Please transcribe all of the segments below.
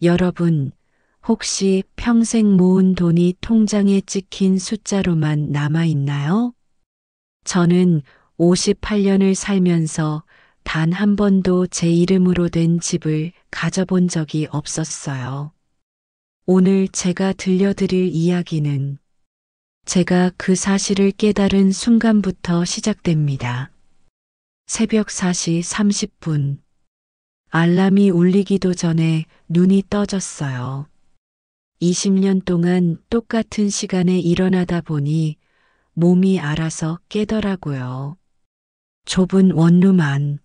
여러분, 혹시 평생 모은 돈이 통장에 찍힌 숫자로만 남아 있나요? 저는 58년을 살면서 단 한 번도 제 이름으로 된 집을 가져본 적이 없었어요. 오늘 제가 들려드릴 이야기는 제가 그 사실을 깨달은 순간부터 시작됩니다. 새벽 4시 30분. 알람이 울리기도 전에 눈이 떠졌어요. 20년 동안 똑같은 시간에 일어나다 보니 몸이 알아서 깨더라고요. 좁은 원룸 안,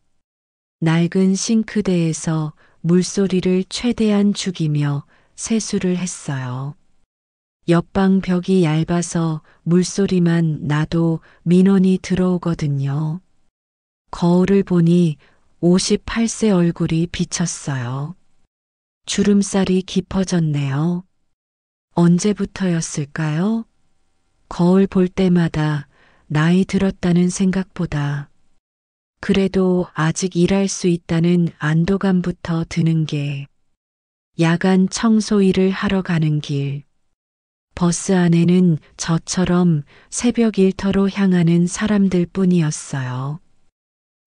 낡은 싱크대에서 물소리를 최대한 죽이며 세수를 했어요. 옆방 벽이 얇아서 물소리만 나도 민원이 들어오거든요. 거울을 보니 58세 얼굴이 비쳤어요. 주름살이 깊어졌네요. 언제부터였을까요? 거울 볼 때마다 나이 들었다는 생각보다 그래도 아직 일할 수 있다는 안도감부터 드는 게 야간 청소 일을 하러 가는 길. 버스 안에는 저처럼 새벽 일터로 향하는 사람들 뿐이었어요.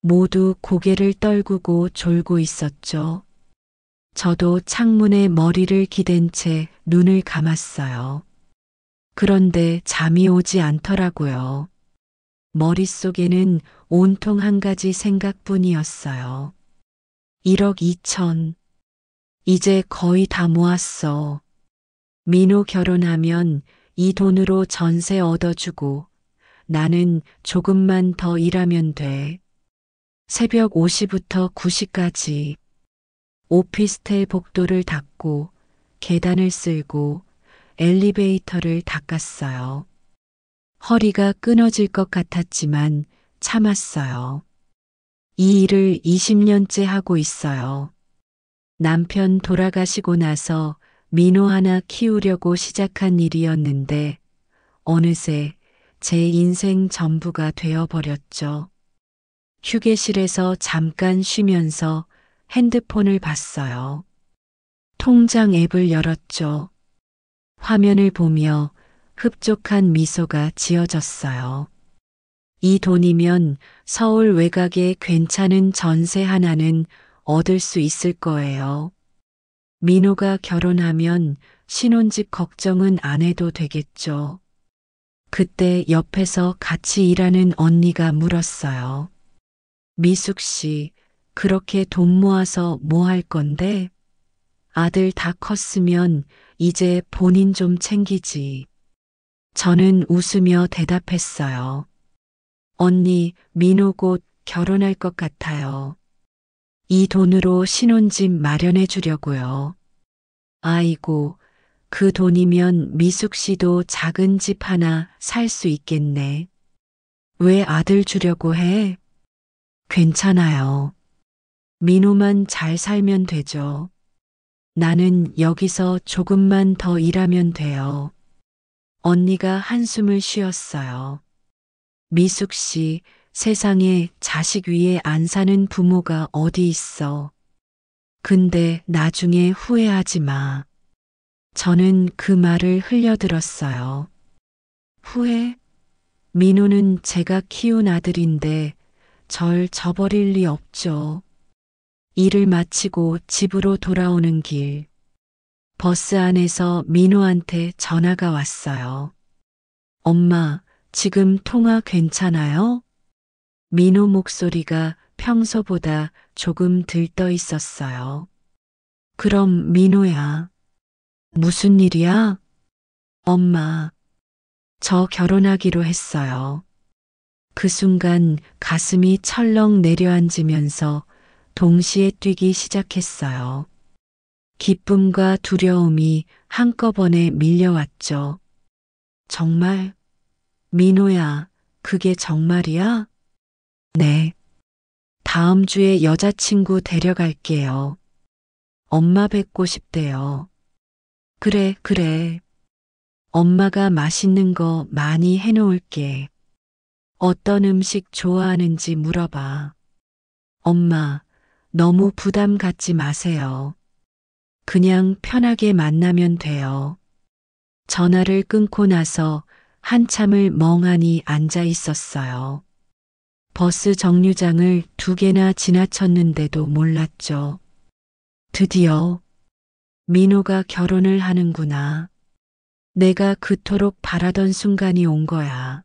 모두 고개를 떨구고 졸고 있었죠. 저도 창문에 머리를 기댄 채 눈을 감았어요. 그런데 잠이 오지 않더라고요. 머릿속에는 온통 한 가지 생각뿐이었어요. 1억 2천. 이제 거의 다 모았어. 민호 결혼하면 이 돈으로 전세 얻어주고 나는 조금만 더 일하면 돼. 새벽 5시부터 9시까지 오피스텔 복도를 닦고 계단을 쓸고 엘리베이터를 닦았어요. 허리가 끊어질 것 같았지만 참았어요. 이 일을 20년째 하고 있어요. 남편 돌아가시고 나서 민호 하나 키우려고 시작한 일이었는데 어느새 제 인생 전부가 되어버렸죠. 휴게실에서 잠깐 쉬면서 핸드폰을 봤어요. 통장 앱을 열었죠. 화면을 보며 흡족한 미소가 지어졌어요. 이 돈이면 서울 외곽에 괜찮은 전세 하나는 얻을 수 있을 거예요. 민호가 결혼하면 신혼집 걱정은 안 해도 되겠죠. 그때 옆에서 같이 일하는 언니가 물었어요. 미숙 씨, 그렇게 돈 모아서 뭐 할 건데? 아들 다 컸으면 이제 본인 좀 챙기지. 저는 웃으며 대답했어요. 언니, 민호 곧 결혼할 것 같아요. 이 돈으로 신혼집 마련해 주려고요. 아이고, 그 돈이면 미숙 씨도 작은 집 하나 살 수 있겠네. 왜 아들 주려고 해? 괜찮아요. 민호만 잘 살면 되죠. 나는 여기서 조금만 더 일하면 돼요. 언니가 한숨을 쉬었어요. 미숙 씨, 세상에 자식 위에 안 사는 부모가 어디 있어. 근데 나중에 후회하지 마. 저는 그 말을 흘려들었어요. 후회? 민호는 제가 키운 아들인데 절 저버릴 리 없죠. 일을 마치고 집으로 돌아오는 길. 버스 안에서 민호한테 전화가 왔어요. 엄마, 지금 통화 괜찮아요? 민호 목소리가 평소보다 조금 들떠 있었어요. 그럼 민호야. 무슨 일이야? 엄마, 저 결혼하기로 했어요. 그 순간 가슴이 철렁 내려앉으면서 동시에 뛰기 시작했어요. 기쁨과 두려움이 한꺼번에 밀려왔죠. 정말? 민호야, 그게 정말이야? 네. 다음 주에 여자친구 데려갈게요. 엄마 뵙고 싶대요. 그래, 그래. 엄마가 맛있는 거 많이 해놓을게. 어떤 음식 좋아하는지 물어봐. 엄마, 너무 부담 갖지 마세요. 그냥 편하게 만나면 돼요. 전화를 끊고 나서 한참을 멍하니 앉아 있었어요. 버스 정류장을 2개나 지나쳤는데도 몰랐죠. 드디어 민호가 결혼을 하는구나. 내가 그토록 바라던 순간이 온 거야.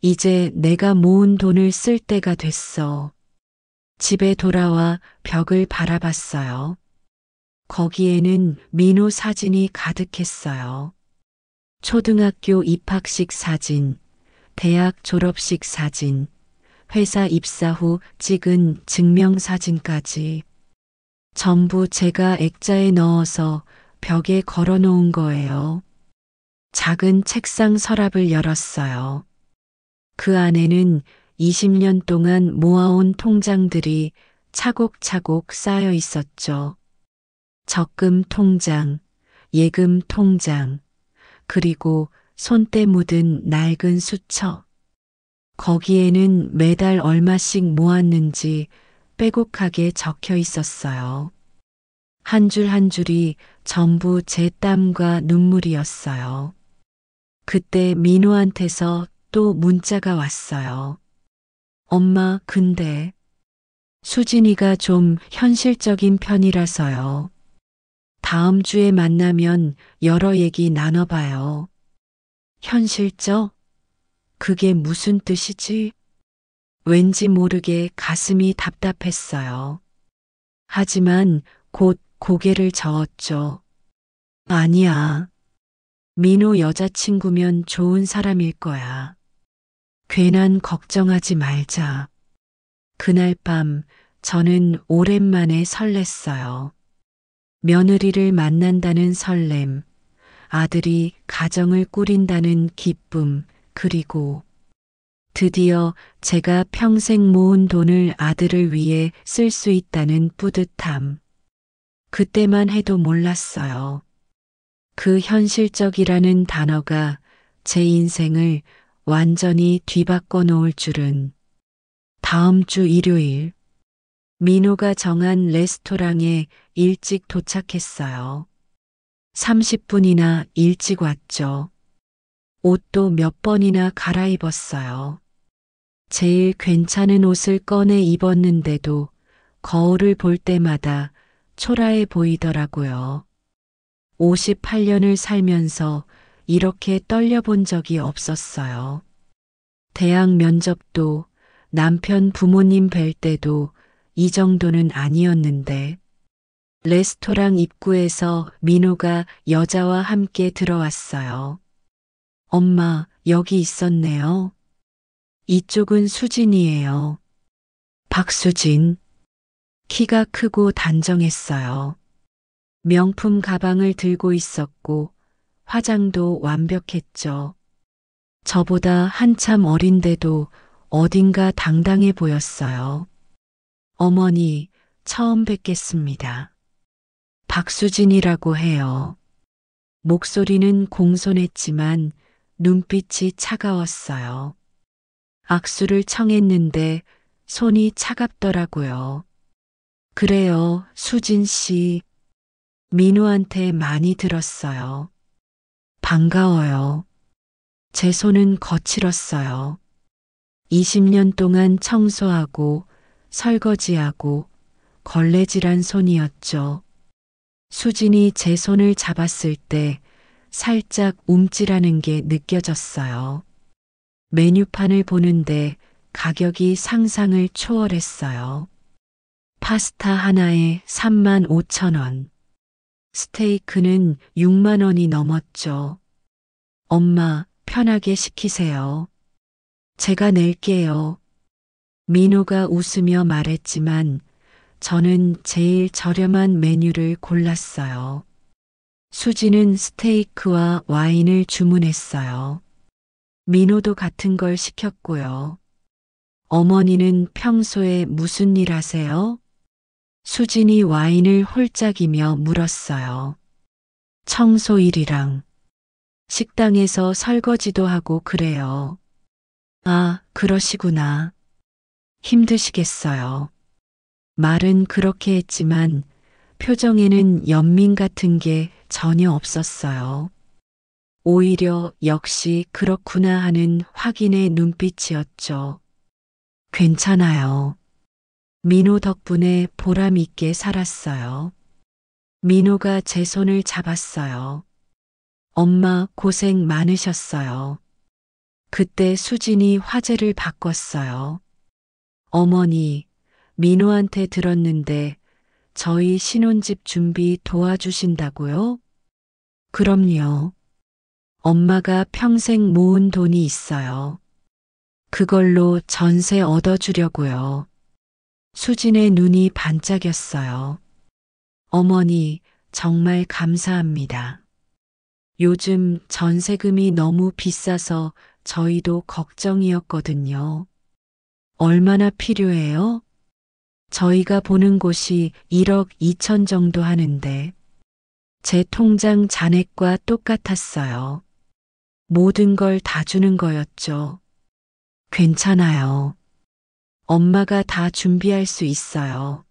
이제 내가 모은 돈을 쓸 때가 됐어. 집에 돌아와 벽을 바라봤어요. 거기에는 민호 사진이 가득했어요. 초등학교 입학식 사진, 대학 졸업식 사진, 회사 입사 후 찍은 증명사진까지 전부 제가 액자에 넣어서 벽에 걸어 놓은 거예요. 작은 책상 서랍을 열었어요. 그 안에는 20년 동안 모아온 통장들이 차곡차곡 쌓여 있었죠. 적금 통장, 예금 통장, 그리고 손때 묻은 낡은 수첩. 거기에는 매달 얼마씩 모았는지 빼곡하게 적혀 있었어요. 한 줄 한 줄이 전부 제 땀과 눈물이었어요. 그때 민호한테서 또 문자가 왔어요. 엄마, 근데 수진이가 좀 현실적인 편이라서요. 다음 주에 만나면 여러 얘기 나눠봐요. 현실적? 그게 무슨 뜻이지? 왠지 모르게 가슴이 답답했어요. 하지만 곧 고개를 저었죠. 아니야. 민호 여자친구면 좋은 사람일 거야. 괜한 걱정하지 말자. 그날 밤 저는 오랜만에 설렜어요. 며느리를 만난다는 설렘, 아들이 가정을 꾸린다는 기쁨, 그리고 드디어 제가 평생 모은 돈을 아들을 위해 쓸 수 있다는 뿌듯함. 그때만 해도 몰랐어요. 그 현실적이라는 단어가 제 인생을 완전히 뒤바꿔 놓을 줄은. 다음 주 일요일, 민호가 정한 레스토랑에 일찍 도착했어요. 30분이나 일찍 왔죠. 옷도 몇 번이나 갈아입었어요. 제일 괜찮은 옷을 꺼내 입었는데도 거울을 볼 때마다 초라해 보이더라고요. 58년을 살면서 이렇게 떨려본 적이 없었어요. 대학 면접도 남편 부모님 뵐 때도 이 정도는 아니었는데 레스토랑 입구에서 민호가 여자와 함께 들어왔어요. 엄마, 여기 있었네요. 이쪽은 수진이에요. 박수진. 키가 크고 단정했어요. 명품 가방을 들고 있었고 화장도 완벽했죠. 저보다 한참 어린데도 어딘가 당당해 보였어요. 어머니, 처음 뵙겠습니다. 박수진이라고 해요. 목소리는 공손했지만 눈빛이 차가웠어요. 악수를 청했는데 손이 차갑더라고요. 그래요, 수진 씨. 민호한테 많이 들었어요. 반가워요. 제 손은 거칠었어요. 20년 동안 청소하고 설거지하고 걸레질한 손이었죠. 수진이 제 손을 잡았을 때 살짝 움찔하는 게 느껴졌어요. 메뉴판을 보는데 가격이 상상을 초월했어요. 파스타 하나에 35,000원. 스테이크는 6만 원이 넘었죠. 엄마, 편하게 시키세요. 제가 낼게요. 민호가 웃으며 말했지만 저는 제일 저렴한 메뉴를 골랐어요. 수지는 스테이크와 와인을 주문했어요. 민호도 같은 걸 시켰고요. 어머니는 평소에 무슨 일 하세요? 수진이 와인을 홀짝이며 물었어요. 청소 일이랑 식당에서 설거지도 하고 그래요. 아, 그러시구나. 힘드시겠어요. 말은 그렇게 했지만 표정에는 연민 같은 게 전혀 없었어요. 오히려 역시 그렇구나 하는 확인의 눈빛이었죠. 괜찮아요. 민호 덕분에 보람 있게 살았어요. 민호가 제 손을 잡았어요. 엄마 고생 많으셨어요. 그때 수진이 화제를 바꿨어요. 어머니, 민호한테 들었는데 저희 신혼집 준비 도와주신다고요? 그럼요. 엄마가 평생 모은 돈이 있어요. 그걸로 전세 얻어주려고요. 수진의 눈이 반짝였어요. 어머니, 정말 감사합니다. 요즘 전세금이 너무 비싸서 저희도 걱정이었거든요. 얼마나 필요해요? 저희가 보는 곳이 1억 2천 정도 하는데 제 통장 잔액과 똑같았어요. 모든 걸 다 주는 거였죠. 괜찮아요. 엄마가 다 준비할 수 있어요.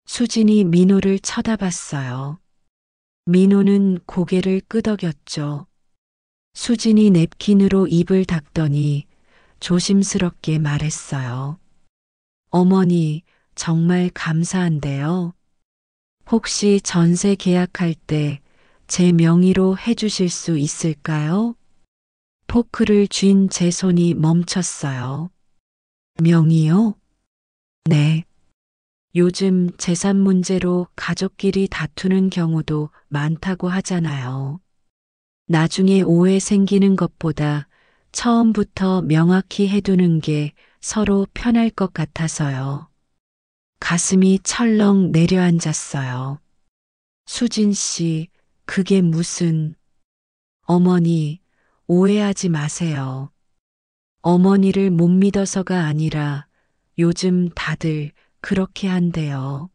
수진이 민호를 쳐다봤어요. 민호는 고개를 끄덕였죠. 수진이 냅킨으로 입을 닦더니 조심스럽게 말했어요. 어머니, 정말 감사한데요. 혹시 전세 계약할 때 제 명의로 해주실 수 있을까요? 포크를 쥔 제 손이 멈췄어요. 명의요? 네. 요즘 재산 문제로 가족끼리 다투는 경우도 많다고 하잖아요. 나중에 오해 생기는 것보다 처음부터 명확히 해두는 게 서로 편할 것 같아서요. 가슴이 철렁 내려앉았어요. 수진 씨, 그게 무슨... 어머니, 오해하지 마세요. 어머니를 못 믿어서가 아니라 요즘 다들 그렇게 한대요.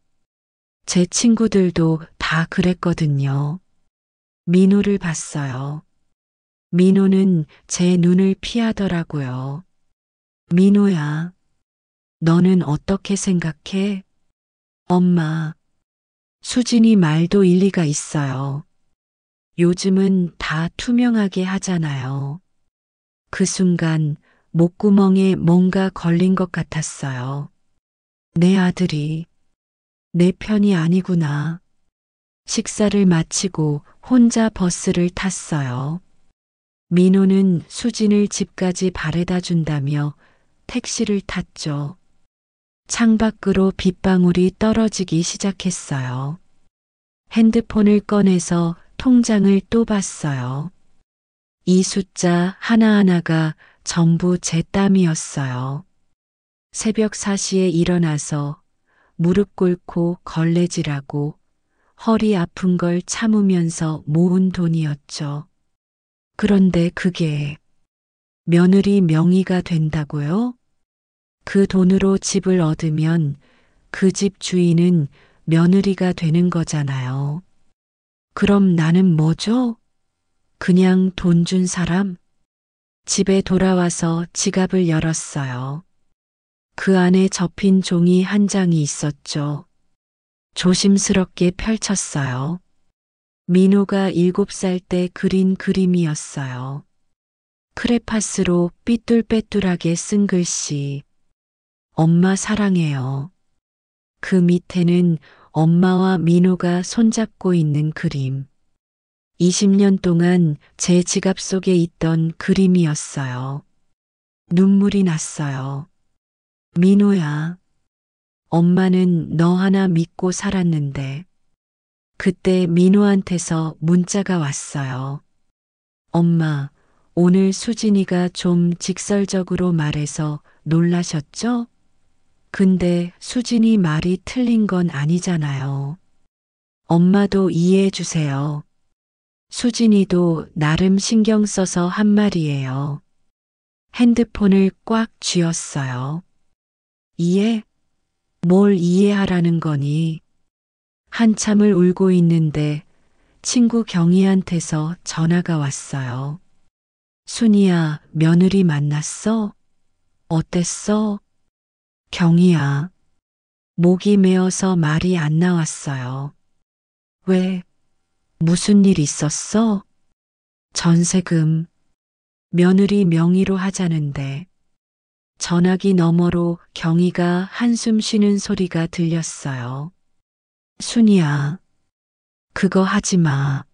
제 친구들도 다 그랬거든요. 민호를 봤어요. 민호는 제 눈을 피하더라고요. 민호야, 너는 어떻게 생각해? 엄마, 수진이 말도 일리가 있어요. 요즘은 다 투명하게 하잖아요. 그 순간 목구멍에 뭔가 걸린 것 같았어요. 내 아들이 내 편이 아니구나. 식사를 마치고 혼자 버스를 탔어요. 민호는 수진을 집까지 바래다 준다며 택시를 탔죠. 창밖으로 빗방울이 떨어지기 시작했어요. 핸드폰을 꺼내서 통장을 또 봤어요. 이 숫자 하나하나가 전부 제 땀이었어요. 새벽 4시에 일어나서 무릎 꿇고 걸레질하고 허리 아픈 걸 참으면서 모은 돈이었죠. 그런데 그게 며느리 명의가 된다고요? 그 돈으로 집을 얻으면 그 집 주인은 며느리가 되는 거잖아요. 그럼 나는 뭐죠? 그냥 돈 준 사람? 집에 돌아와서 지갑을 열었어요. 그 안에 접힌 종이 한 장이 있었죠. 조심스럽게 펼쳤어요. 민호가 7살 때 그린 그림이었어요. 크레파스로 삐뚤빼뚤하게 쓴 글씨. 엄마 사랑해요. 그 밑에는 엄마와 민호가 손잡고 있는 그림. 20년 동안 제 지갑 속에 있던 그림이었어요. 눈물이 났어요. 민호야, 엄마는 너 하나 믿고 살았는데. 그때 민호한테서 문자가 왔어요. 엄마, 오늘 수진이가 좀 직설적으로 말해서 놀라셨죠? 근데 수진이 말이 틀린 건 아니잖아요. 엄마도 이해해 주세요. 수진이도 나름 신경 써서 한 말이에요. 핸드폰을 꽉 쥐었어요. 이해? 뭘 이해하라는 거니? 한참을 울고 있는데 친구 경희한테서 전화가 왔어요. 순이야, 며느리 만났어? 어땠어? 경희야. 목이 메어서 말이 안 나왔어요. 왜? 무슨 일 있었어? 전세금, 며느리 명의로 하자는데. 전화기 너머로 경희가 한숨 쉬는 소리가 들렸어요. 순이야, 그거 하지 마.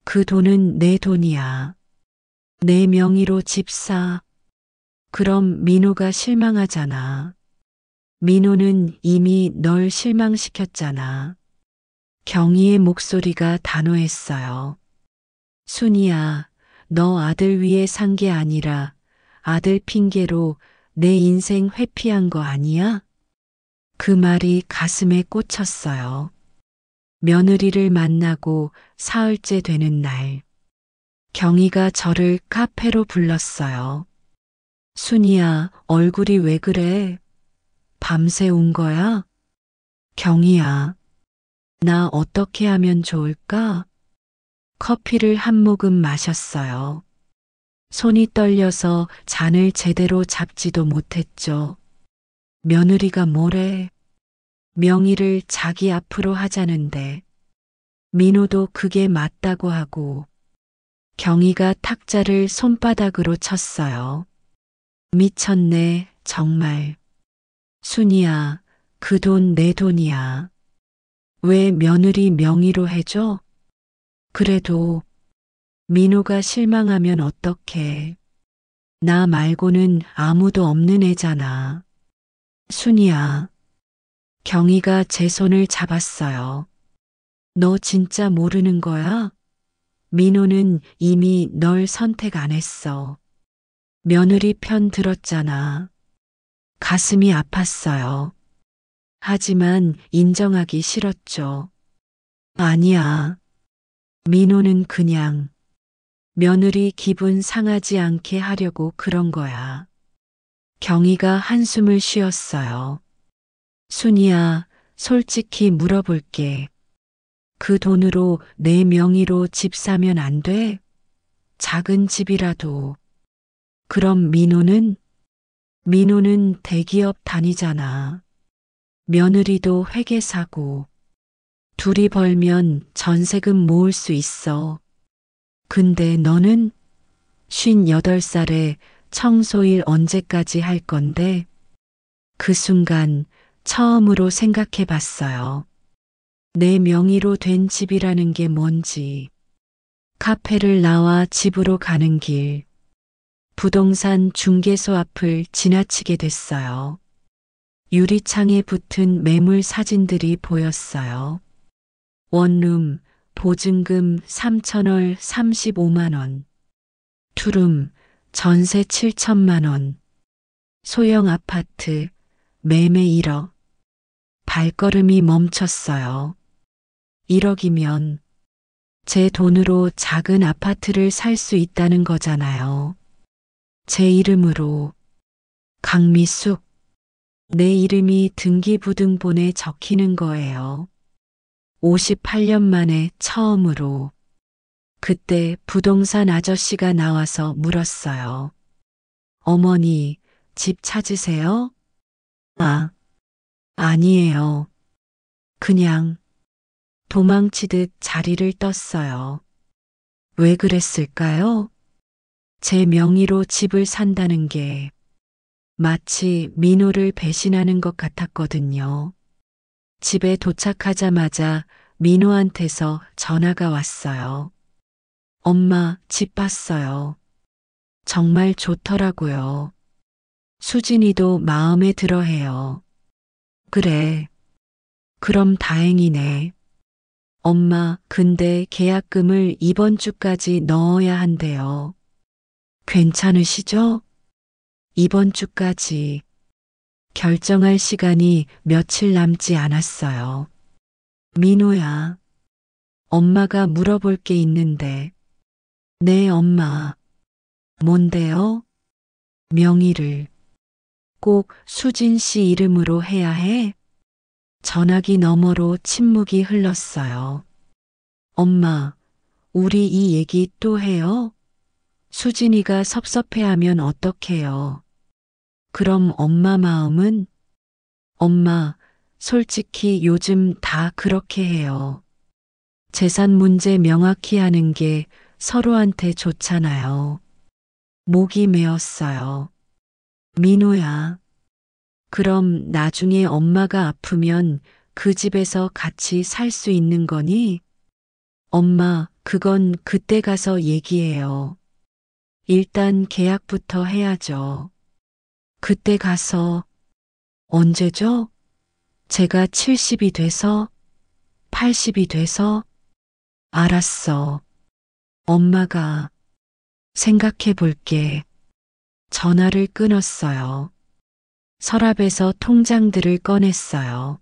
그 돈은 내 돈이야. 내 명의로 집 사. 그럼 민호가 실망하잖아. 민호는 이미 널 실망시켰잖아. 경희의 목소리가 단호했어요. 순이야, 너 아들 위해 산 게 아니라 아들 핑계로 내 인생 회피한 거 아니야? 그 말이 가슴에 꽂혔어요. 며느리를 만나고 사흘째 되는 날, 경희가 저를 카페로 불렀어요. 순이야, 얼굴이 왜 그래? 밤새 운 거야? 경희야, 나 어떻게 하면 좋을까? 커피를 한 모금 마셨어요. 손이 떨려서 잔을 제대로 잡지도 못했죠. 며느리가 뭐래? 명의를 자기 앞으로 하자는데 민호도 그게 맞다고 하고 경희가 탁자를 손바닥으로 쳤어요. 미쳤네, 정말. 순이야, 그 돈 내 돈이야. 왜 며느리 명의로 해줘? 그래도 민호가 실망하면 어떡해. 나 말고는 아무도 없는 애잖아. 순이야. 경희가 제 손을 잡았어요. 너 진짜 모르는 거야? 민호는 이미 널 선택 안 했어. 며느리 편 들었잖아. 가슴이 아팠어요. 하지만 인정하기 싫었죠. 아니야. 민호는 그냥 며느리 기분 상하지 않게 하려고 그런 거야. 경희가 한숨을 쉬었어요. 순이야, 솔직히 물어볼게. 그 돈으로 내 명의로 집 사면 안 돼? 작은 집이라도. 그럼 민호는 대기업 다니잖아. 며느리도 회계사고. 둘이 벌면 전세금 모을 수 있어. 근데 너는 58살에 청소일 언제까지 할 건데? 그 순간 처음으로 생각해 봤어요. 내 명의로 된 집이라는 게 뭔지. 카페를 나와 집으로 가는 길. 부동산 중개소 앞을 지나치게 됐어요. 유리창에 붙은 매물 사진들이 보였어요. 원룸, 보증금 3천월 35만 원. 투룸, 전세 7천만 원. 소형 아파트, 매매 1억. 발걸음이 멈췄어요. 1억이면 제 돈으로 작은 아파트를 살 수 있다는 거잖아요. 제 이름으로. 강미숙. 내 이름이 등기부등본에 적히는 거예요. 58년 만에 처음으로. 그때 부동산 아저씨가 나와서 물었어요. 어머니, 집 찾으세요? 아, 아니에요. 그냥 도망치듯 자리를 떴어요. 왜 그랬을까요? 제 명의로 집을 산다는 게 마치 민호를 배신하는 것 같았거든요. 집에 도착하자마자 민호한테서 전화가 왔어요. 엄마, 집 봤어요. 정말 좋더라고요. 수진이도 마음에 들어 해요. 그래. 그럼 다행이네. 엄마, 근데 계약금을 이번 주까지 넣어야 한대요. 괜찮으시죠? 이번 주까지. 결정할 시간이 며칠 남지 않았어요. 민호야, 엄마가 물어볼 게 있는데. 네, 엄마. 뭔데요? 명의를 꼭 수진 씨 이름으로 해야 해? 전화기 너머로 침묵이 흘렀어요. 엄마, 우리 이 얘기 또 해요? 수진이가 섭섭해하면 어떡해요? 그럼 엄마 마음은? 엄마, 솔직히 요즘 다 그렇게 해요. 재산 문제 명확히 하는 게 서로한테 좋잖아요. 목이 메었어요. 민호야. 그럼 나중에 엄마가 아프면 그 집에서 같이 살 수 있는 거니? 엄마, 그건 그때 가서 얘기해요. 일단 계약부터 해야죠. 그때 가서 언제죠? 제가 70이 돼서 80이 돼서 알았어. 엄마가 생각해 볼게. 전화를 끊었어요. 서랍에서 통장들을 꺼냈어요.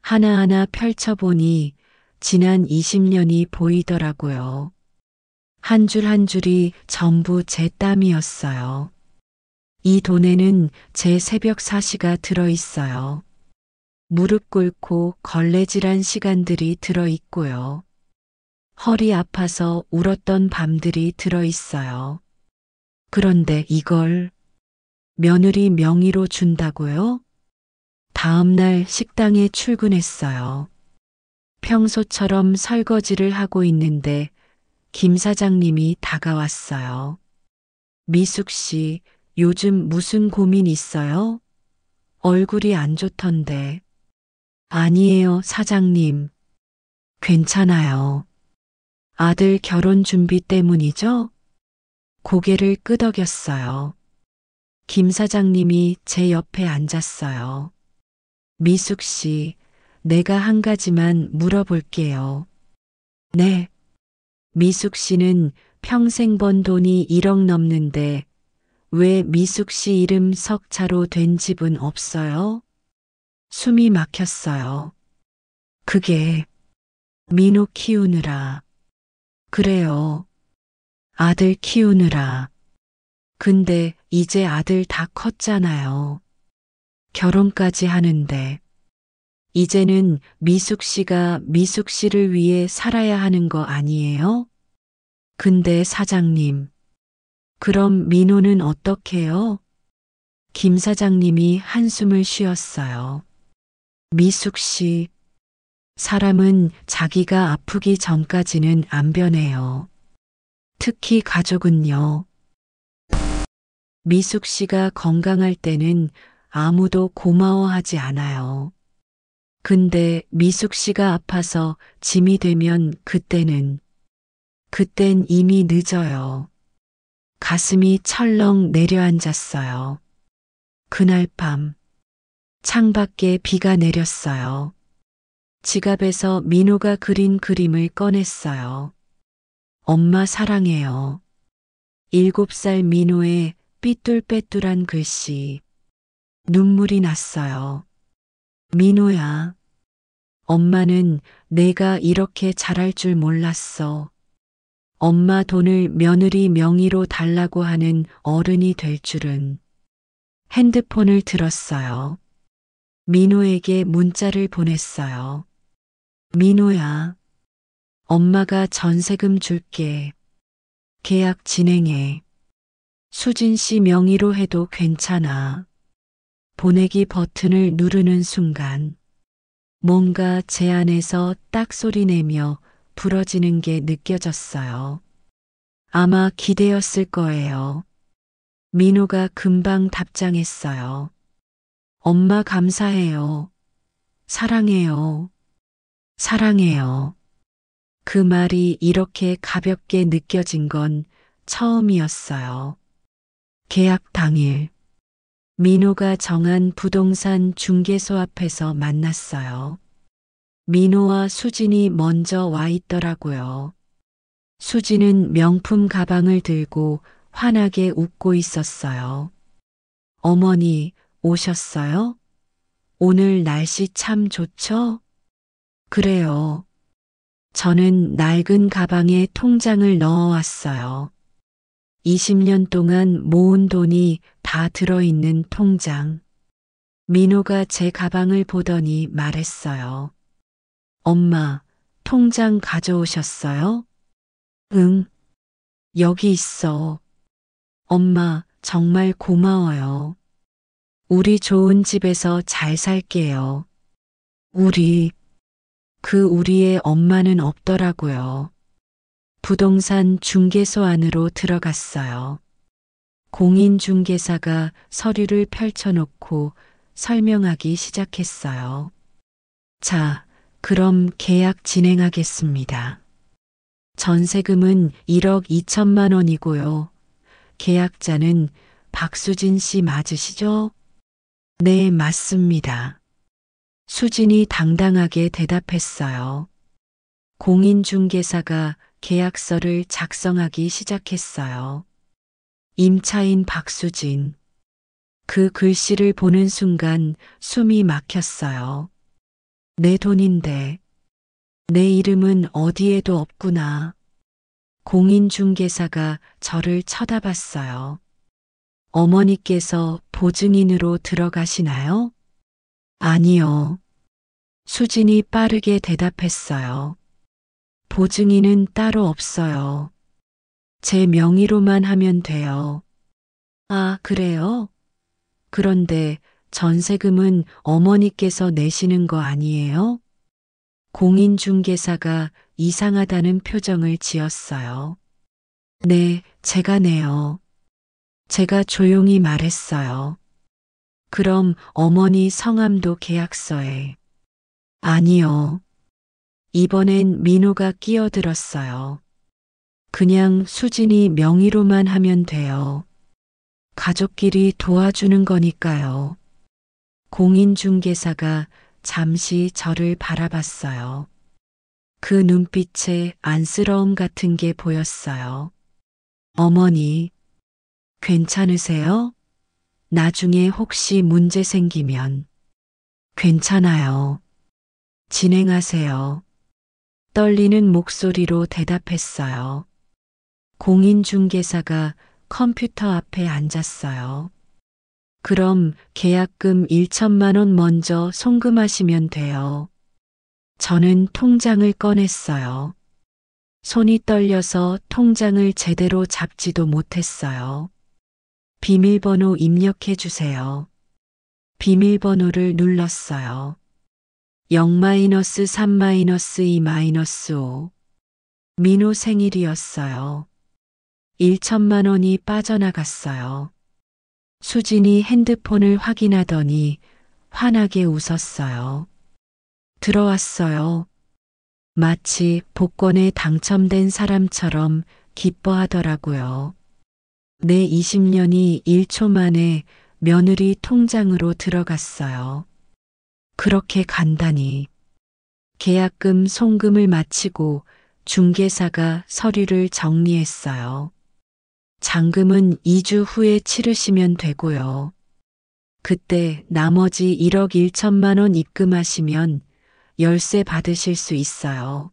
하나하나 펼쳐보니 지난 20년이 보이더라고요. 한 줄 한 줄이 전부 제 땀이었어요. 이 돈에는 제 새벽 4시가 들어있어요. 무릎 꿇고 걸레질한 시간들이 들어있고요. 허리 아파서 울었던 밤들이 들어있어요. 그런데 이걸 며느리 명의로 준다고요? 다음날 식당에 출근했어요. 평소처럼 설거지를 하고 있는데 김 사장님이 다가왔어요. 미숙 씨, 요즘 무슨 고민 있어요? 얼굴이 안 좋던데. 아니에요, 사장님. 괜찮아요. 아들 결혼 준비 때문이죠? 고개를 끄덕였어요. 김 사장님이 제 옆에 앉았어요. 미숙 씨, 내가 한 가지만 물어볼게요. 네. 미숙 씨는 평생 번 돈이 1억 넘는데 왜 미숙 씨 이름 석자로 된 집은 없어요? 숨이 막혔어요. 그게 민호 키우느라. 그래요. 아들 키우느라. 근데 이제 아들 다 컸잖아요. 결혼까지 하는데. 이제는 미숙 씨가 미숙 씨를 위해 살아야 하는 거 아니에요? 근데 사장님, 그럼 민호는 어떡해요? 김 사장님이 한숨을 쉬었어요. 미숙 씨, 사람은 자기가 아프기 전까지는 안 변해요. 특히 가족은요. 미숙 씨가 건강할 때는 아무도 고마워하지 않아요. 근데 미숙 씨가 아파서 짐이 되면 그땐 이미 늦어요. 가슴이 철렁 내려앉았어요. 그날 밤, 창밖에 비가 내렸어요. 지갑에서 민호가 그린 그림을 꺼냈어요. 엄마 사랑해요. 7살 민호의 삐뚤빼뚤한 글씨. 눈물이 났어요. 민호야, 엄마는 내가 이렇게 잘할 줄 몰랐어. 엄마 돈을 며느리 명의로 달라고 하는 어른이 될 줄은. 핸드폰을 들었어요. 민호에게 문자를 보냈어요. 민호야, 엄마가 전세금 줄게. 계약 진행해. 수진 씨 명의로 해도 괜찮아. 보내기 버튼을 누르는 순간 뭔가 제 안에서 딱 소리 내며 부러지는 게 느껴졌어요. 아마 기대였을 거예요. 민호가 금방 답장했어요. 엄마 감사해요. 사랑해요. 사랑해요. 그 말이 이렇게 가볍게 느껴진 건 처음이었어요. 계약 당일, 민호가 정한 부동산 중개소 앞에서 만났어요. 민호와 수진이 먼저 와 있더라고요. 수진은 명품 가방을 들고 환하게 웃고 있었어요. 어머니, 오셨어요? 오늘 날씨 참 좋죠? 그래요. 저는 낡은 가방에 통장을 넣어왔어요. 20년 동안 모은 돈이 다 들어있는 통장. 민호가 제 가방을 보더니 말했어요. 엄마, 통장 가져오셨어요? 응, 여기 있어. 엄마, 정말 고마워요. 우리 좋은 집에서 잘 살게요. 우리, 우리의 엄마는 없더라고요. 부동산 중개소 안으로 들어갔어요. 공인중개사가 서류를 펼쳐놓고 설명하기 시작했어요. 자, 그럼 계약 진행하겠습니다. 전세금은 1억 2천만 원이고요. 계약자는 박수진 씨 맞으시죠? 네, 맞습니다. 수진이 당당하게 대답했어요. 공인중개사가 계약서를 작성하기 시작했어요. 임차인 박수진. 그 글씨를 보는 순간 숨이 막혔어요. 내 돈인데 내 이름은 어디에도 없구나. 공인중개사가 저를 쳐다봤어요. 어머니께서 보증인으로 들어가시나요? 아니요. 수진이 빠르게 대답했어요. 보증인은 따로 없어요. 제 명의로만 하면 돼요. 아, 그래요? 그런데 전세금은 어머니께서 내시는 거 아니에요? 공인중개사가 이상하다는 표정을 지었어요. 네, 제가 내요. 제가 조용히 말했어요. 그럼 어머니 성함도 계약서에. 아니요. 이번엔 민호가 끼어들었어요. 그냥 수진이 명의로만 하면 돼요. 가족끼리 도와주는 거니까요. 공인중개사가 잠시 저를 바라봤어요. 그 눈빛에 안쓰러움 같은 게 보였어요. 어머니, 괜찮으세요? 나중에 혹시 문제 생기면. 괜찮아요. 진행하세요. 떨리는 목소리로 대답했어요. 공인중개사가 컴퓨터 앞에 앉았어요. 그럼 계약금 1천만 원 먼저 송금하시면 돼요. 저는 통장을 꺼냈어요. 손이 떨려서 통장을 제대로 잡지도 못했어요. 비밀번호 입력해 주세요. 비밀번호를 눌렀어요. 0-3-2-5. 민호 생일이었어요. 1천만 원이 빠져나갔어요. 수진이 핸드폰을 확인하더니 환하게 웃었어요. 들어왔어요. 마치 복권에 당첨된 사람처럼 기뻐하더라고요. 내 20년이 1초 만에 며느리 통장으로 들어갔어요. 그렇게 간단히. 계약금 송금을 마치고 중개사가 서류를 정리했어요. 잔금은 2주 후에 치르시면 되고요. 그때 나머지 1억 1천만 원 입금하시면 열세 받으실 수 있어요.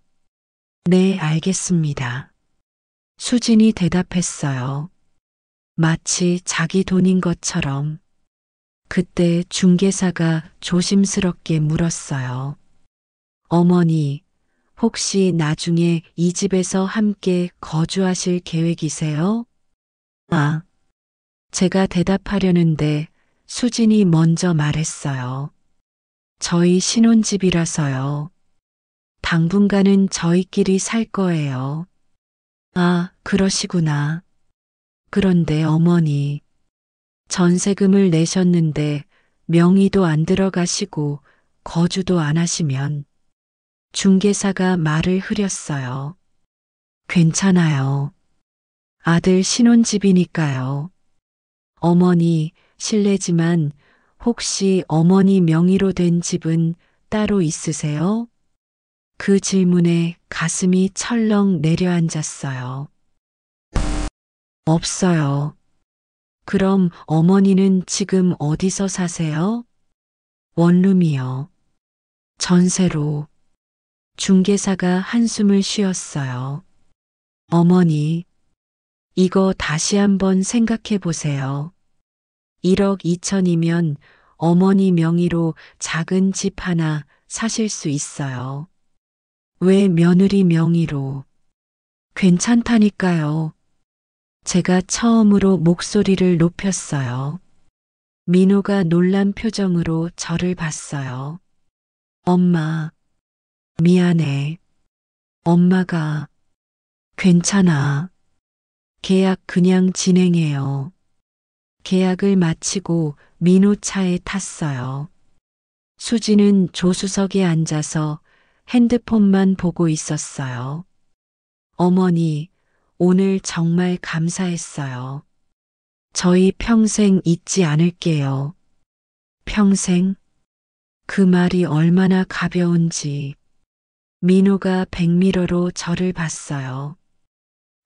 네, 알겠습니다. 수진이 대답했어요. 마치 자기 돈인 것처럼. 그때 중개사가 조심스럽게 물었어요. 어머니, 혹시 나중에 이 집에서 함께 거주하실 계획이세요? 아, 제가 대답하려는데 수진이 먼저 말했어요. 저희 신혼집이라서요. 당분간은 저희끼리 살 거예요. 아, 그러시구나. 그런데 어머니, 전세금을 내셨는데 명의도 안 들어가시고 거주도 안 하시면 중개사가 말을 흐렸어요. 괜찮아요. 아들 신혼집이니까요. 어머니, 실례지만 혹시 어머니 명의로 된 집은 따로 있으세요? 그 질문에 가슴이 철렁 내려앉았어요. 없어요. 그럼 어머니는 지금 어디서 사세요? 원룸이요. 전세로. 중개사가 한숨을 쉬었어요. 어머니, 이거 다시 한번 생각해 보세요. 1억 2천이면 어머니 명의로 작은 집 하나 사실 수 있어요. 왜 며느리 명의로? 괜찮다니까요. 제가 처음으로 목소리를 높였어요. 민호가 놀란 표정으로 저를 봤어요. 엄마, 미안해. 엄마가 괜찮아. 계약 그냥 진행해요. 계약을 마치고 민호 차에 탔어요. 수지는 조수석에 앉아서 핸드폰만 보고 있었어요. 어머니, 오늘 정말 감사했어요. 저희 평생 잊지 않을게요. 평생? 그 말이 얼마나 가벼운지. 민호가 백미러로 저를 봤어요.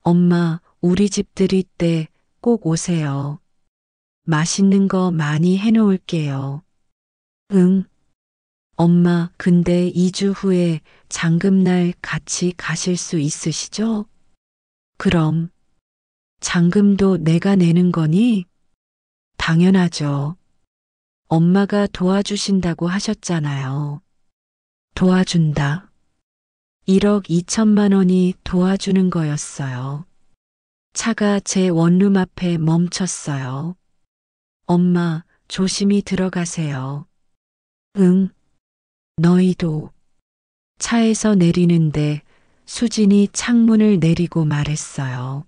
엄마, 우리 집 들일 때 꼭 오세요. 맛있는 거 많이 해놓을게요. 응. 엄마, 근데 2주 후에 잔금날 같이 가실 수 있으시죠? 그럼. 잔금도 내가 내는 거니? 당연하죠. 엄마가 도와주신다고 하셨잖아요. 도와준다. 1억 2천만 원이 도와주는 거였어요. 차가 제 원룸 앞에 멈췄어요. 엄마, 조심히 들어가세요. 응, 너희도. 차에서 내리는데 수진이 창문을 내리고 말했어요.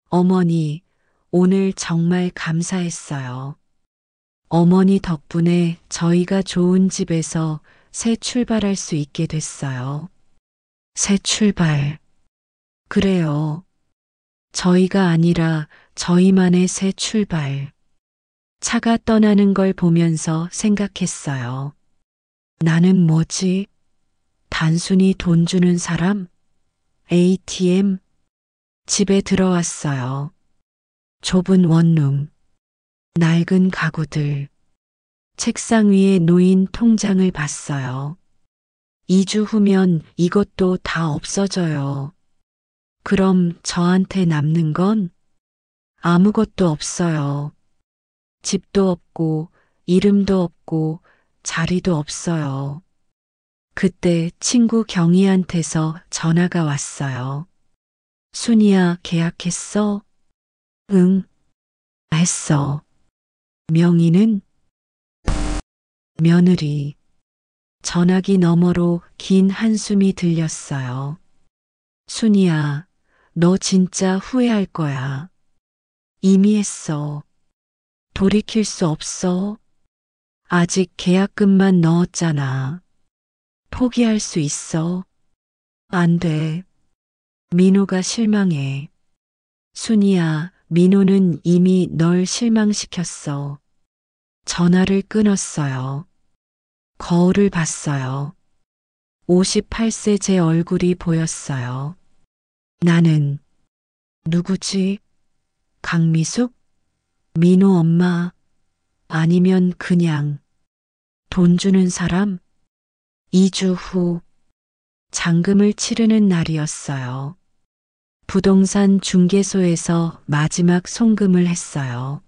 어머니, 오늘 정말 감사했어요. 어머니 덕분에 저희가 좋은 집에서 새 출발할 수 있게 됐어요. 새 출발. 그래요. 저희가 아니라 저희만의 새 출발. 차가 떠나는 걸 보면서 생각했어요. 나는 뭐지? 단순히 돈 주는 사람? ATM? 집에 들어왔어요. 좁은 원룸. 낡은 가구들. 책상 위에 놓인 통장을 봤어요. 2주 후면 이것도 다 없어져요. 그럼 저한테 남는 건 아무것도 없어요. 집도 없고, 이름도 없고, 자리도 없어요. 그때 친구 경희한테서 전화가 왔어요. 순이야, 계약했어? 응, 했어. 명의는? 며느리. 전화기 너머로 긴 한숨이 들렸어요. 순이야, 너 진짜 후회할 거야. 이미 했어. 돌이킬 수 없어. 아직 계약금만 넣었잖아. 포기할 수 있어. 안 돼. 민호가 실망해. 순이야, 민호는 이미 널 실망시켰어. 전화를 끊었어요. 거울을 봤어요. 58세 제 얼굴이 보였어요. 나는 누구지? 강미숙? 민호 엄마? 아니면 그냥 돈 주는 사람? 2주 후 잔금을 치르는 날이었어요. 부동산 중개소에서 마지막 송금을 했어요.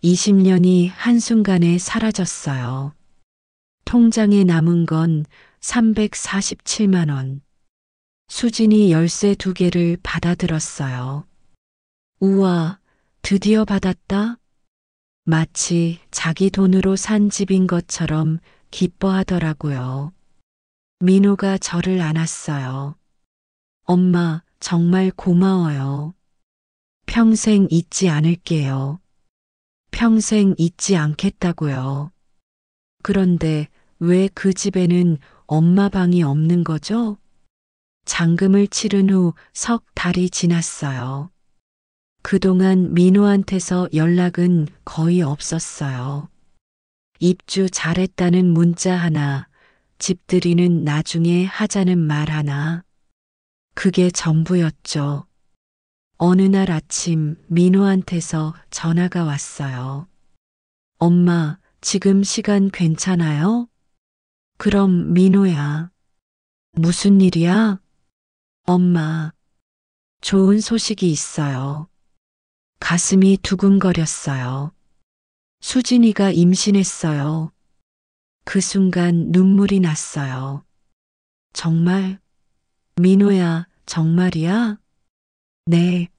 20년이 한순간에 사라졌어요. 통장에 남은 건 347만 원. 수진이 열쇠 2개를 받아들었어요. 우와, 드디어 받았다? 마치 자기 돈으로 산 집인 것처럼 기뻐하더라고요. 민호가 저를 안았어요. 엄마, 정말 고마워요. 평생 잊지 않을게요. 평생 잊지 않겠다고요. 그런데 왜 그 집에는 엄마 방이 없는 거죠? 잔금을 치른 후 석 달이 지났어요. 그동안 민호한테서 연락은 거의 없었어요. 입주 잘했다는 문자 하나, 집들이는 나중에 하자는 말 하나. 그게 전부였죠. 어느 날 아침 민호한테서 전화가 왔어요. 엄마, 지금 시간 괜찮아요? 그럼 민호야. 무슨 일이야? 엄마, 좋은 소식이 있어요. 가슴이 두근거렸어요. 수진이가 임신했어요. 그 순간 눈물이 났어요. 정말? 민호야, 정말이야? 네,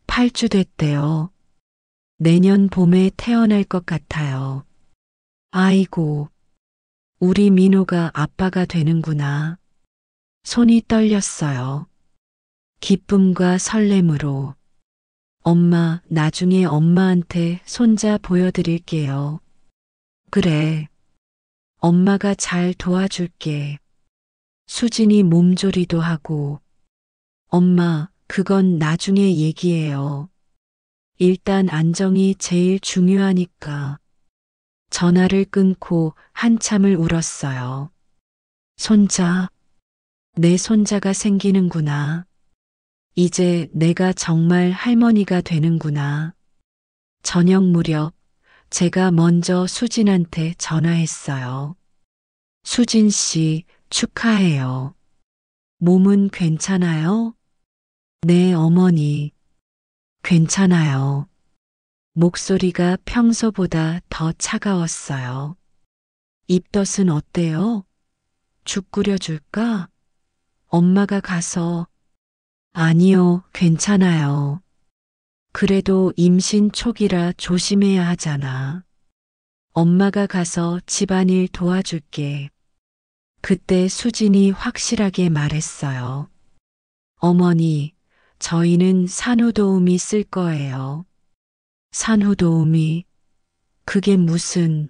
8주 됐대요. 내년 봄에 태어날 것 같아요. 아이고, 우리 민호가 아빠가 되는구나. 손이 떨렸어요. 기쁨과 설렘으로. 엄마, 나중에 엄마한테 손자 보여드릴게요. 그래. 엄마가 잘 도와줄게. 수진이 몸조리도 하고. 엄마, 그건 나중에 얘기해요. 일단 안정이 제일 중요하니까. 전화를 끊고 한참을 울었어요. 손자, 내 손자가 생기는구나. 이제 내가 정말 할머니가 되는구나. 저녁 무렵 제가 먼저 수진한테 전화했어요. 수진 씨, 축하해요. 몸은 괜찮아요? 네, 어머니. 괜찮아요. 목소리가 평소보다 더 차가웠어요. 입덧은 어때요? 죽 끓여줄까? 엄마가 가서 아니요, 괜찮아요. 그래도 임신 초기라 조심해야 하잖아. 엄마가 가서 집안일 도와줄게. 그때 수진이 확실하게 말했어요. 어머니, 저희는 산후도우미 쓸 거예요. 산후도우미, 그게 무슨,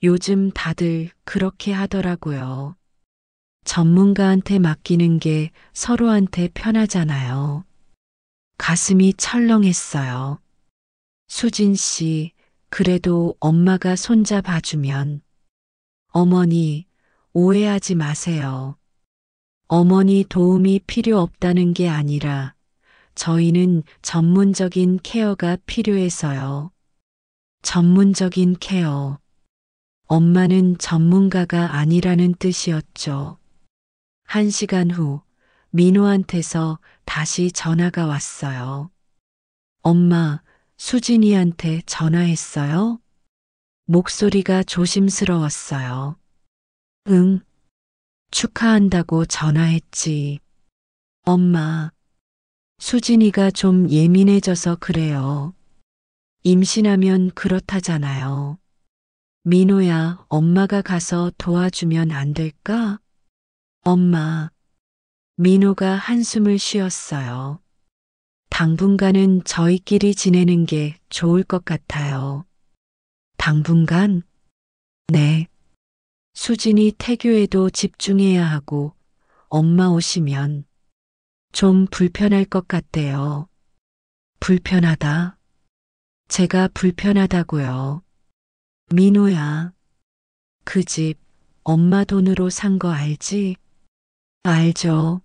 요즘 다들 그렇게 하더라고요. 전문가한테 맡기는 게 서로한테 편하잖아요. 가슴이 철렁했어요. 수진 씨, 그래도 엄마가 손자 봐주면. 어머니, 오해하지 마세요. 어머니 도움이 필요 없다는 게 아니라 저희는 전문적인 케어가 필요해서요. 전문적인 케어. 엄마는 전문가가 아니라는 뜻이었죠. 1시간 후 민호한테서 다시 전화가 왔어요. 엄마, 수진이한테 전화했어요? 목소리가 조심스러웠어요. 응, 축하한다고 전화했지. 엄마, 수진이가 좀 예민해져서 그래요. 임신하면 그렇다잖아요. 민호야, 엄마가 가서 도와주면 안 될까? 엄마, 민호가 한숨을 쉬었어요. 당분간은 저희끼리 지내는 게 좋을 것 같아요. 당분간? 네. 수진이 태교에도 집중해야 하고 엄마 오시면 좀 불편할 것 같대요. 불편하다? 제가 불편하다고요. 민호야, 그 집 엄마 돈으로 산 거 알지? 알죠.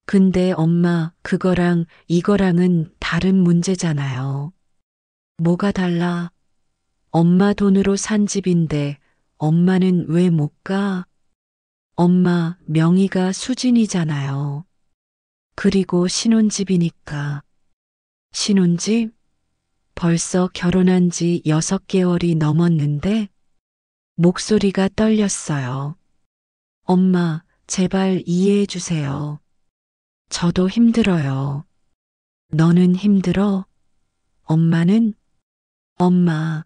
근데 엄마, 그거랑 이거랑은 다른 문제잖아요. 뭐가 달라? 엄마 돈으로 산 집인데 엄마는 왜 못 가? 엄마 명의가 수진이잖아요. 그리고 신혼집이니까. 신혼집? 벌써 결혼한 지 6개월이 넘었는데 목소리가 떨렸어요. 엄마, 제발 이해해 주세요. 저도 힘들어요. 너는 힘들어? 엄마는? 엄마,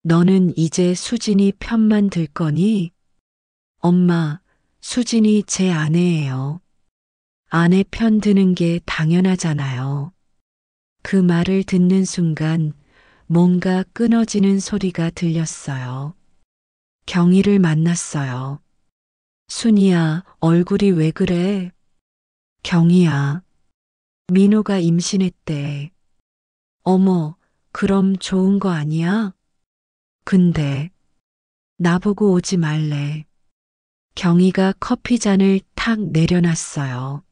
너는 이제 수진이 편만 들 거니? 엄마, 수진이 제 아내예요. 아내 편 드는 게 당연하잖아요. 그 말을 듣는 순간 뭔가 끊어지는 소리가 들렸어요. 경희를 만났어요. 순이야, 얼굴이 왜 그래? 경희야, 민호가 임신했대. 어머, 그럼 좋은 거 아니야? 근데 나보고 오지 말래. 경희가 커피잔을 탁 내려놨어요.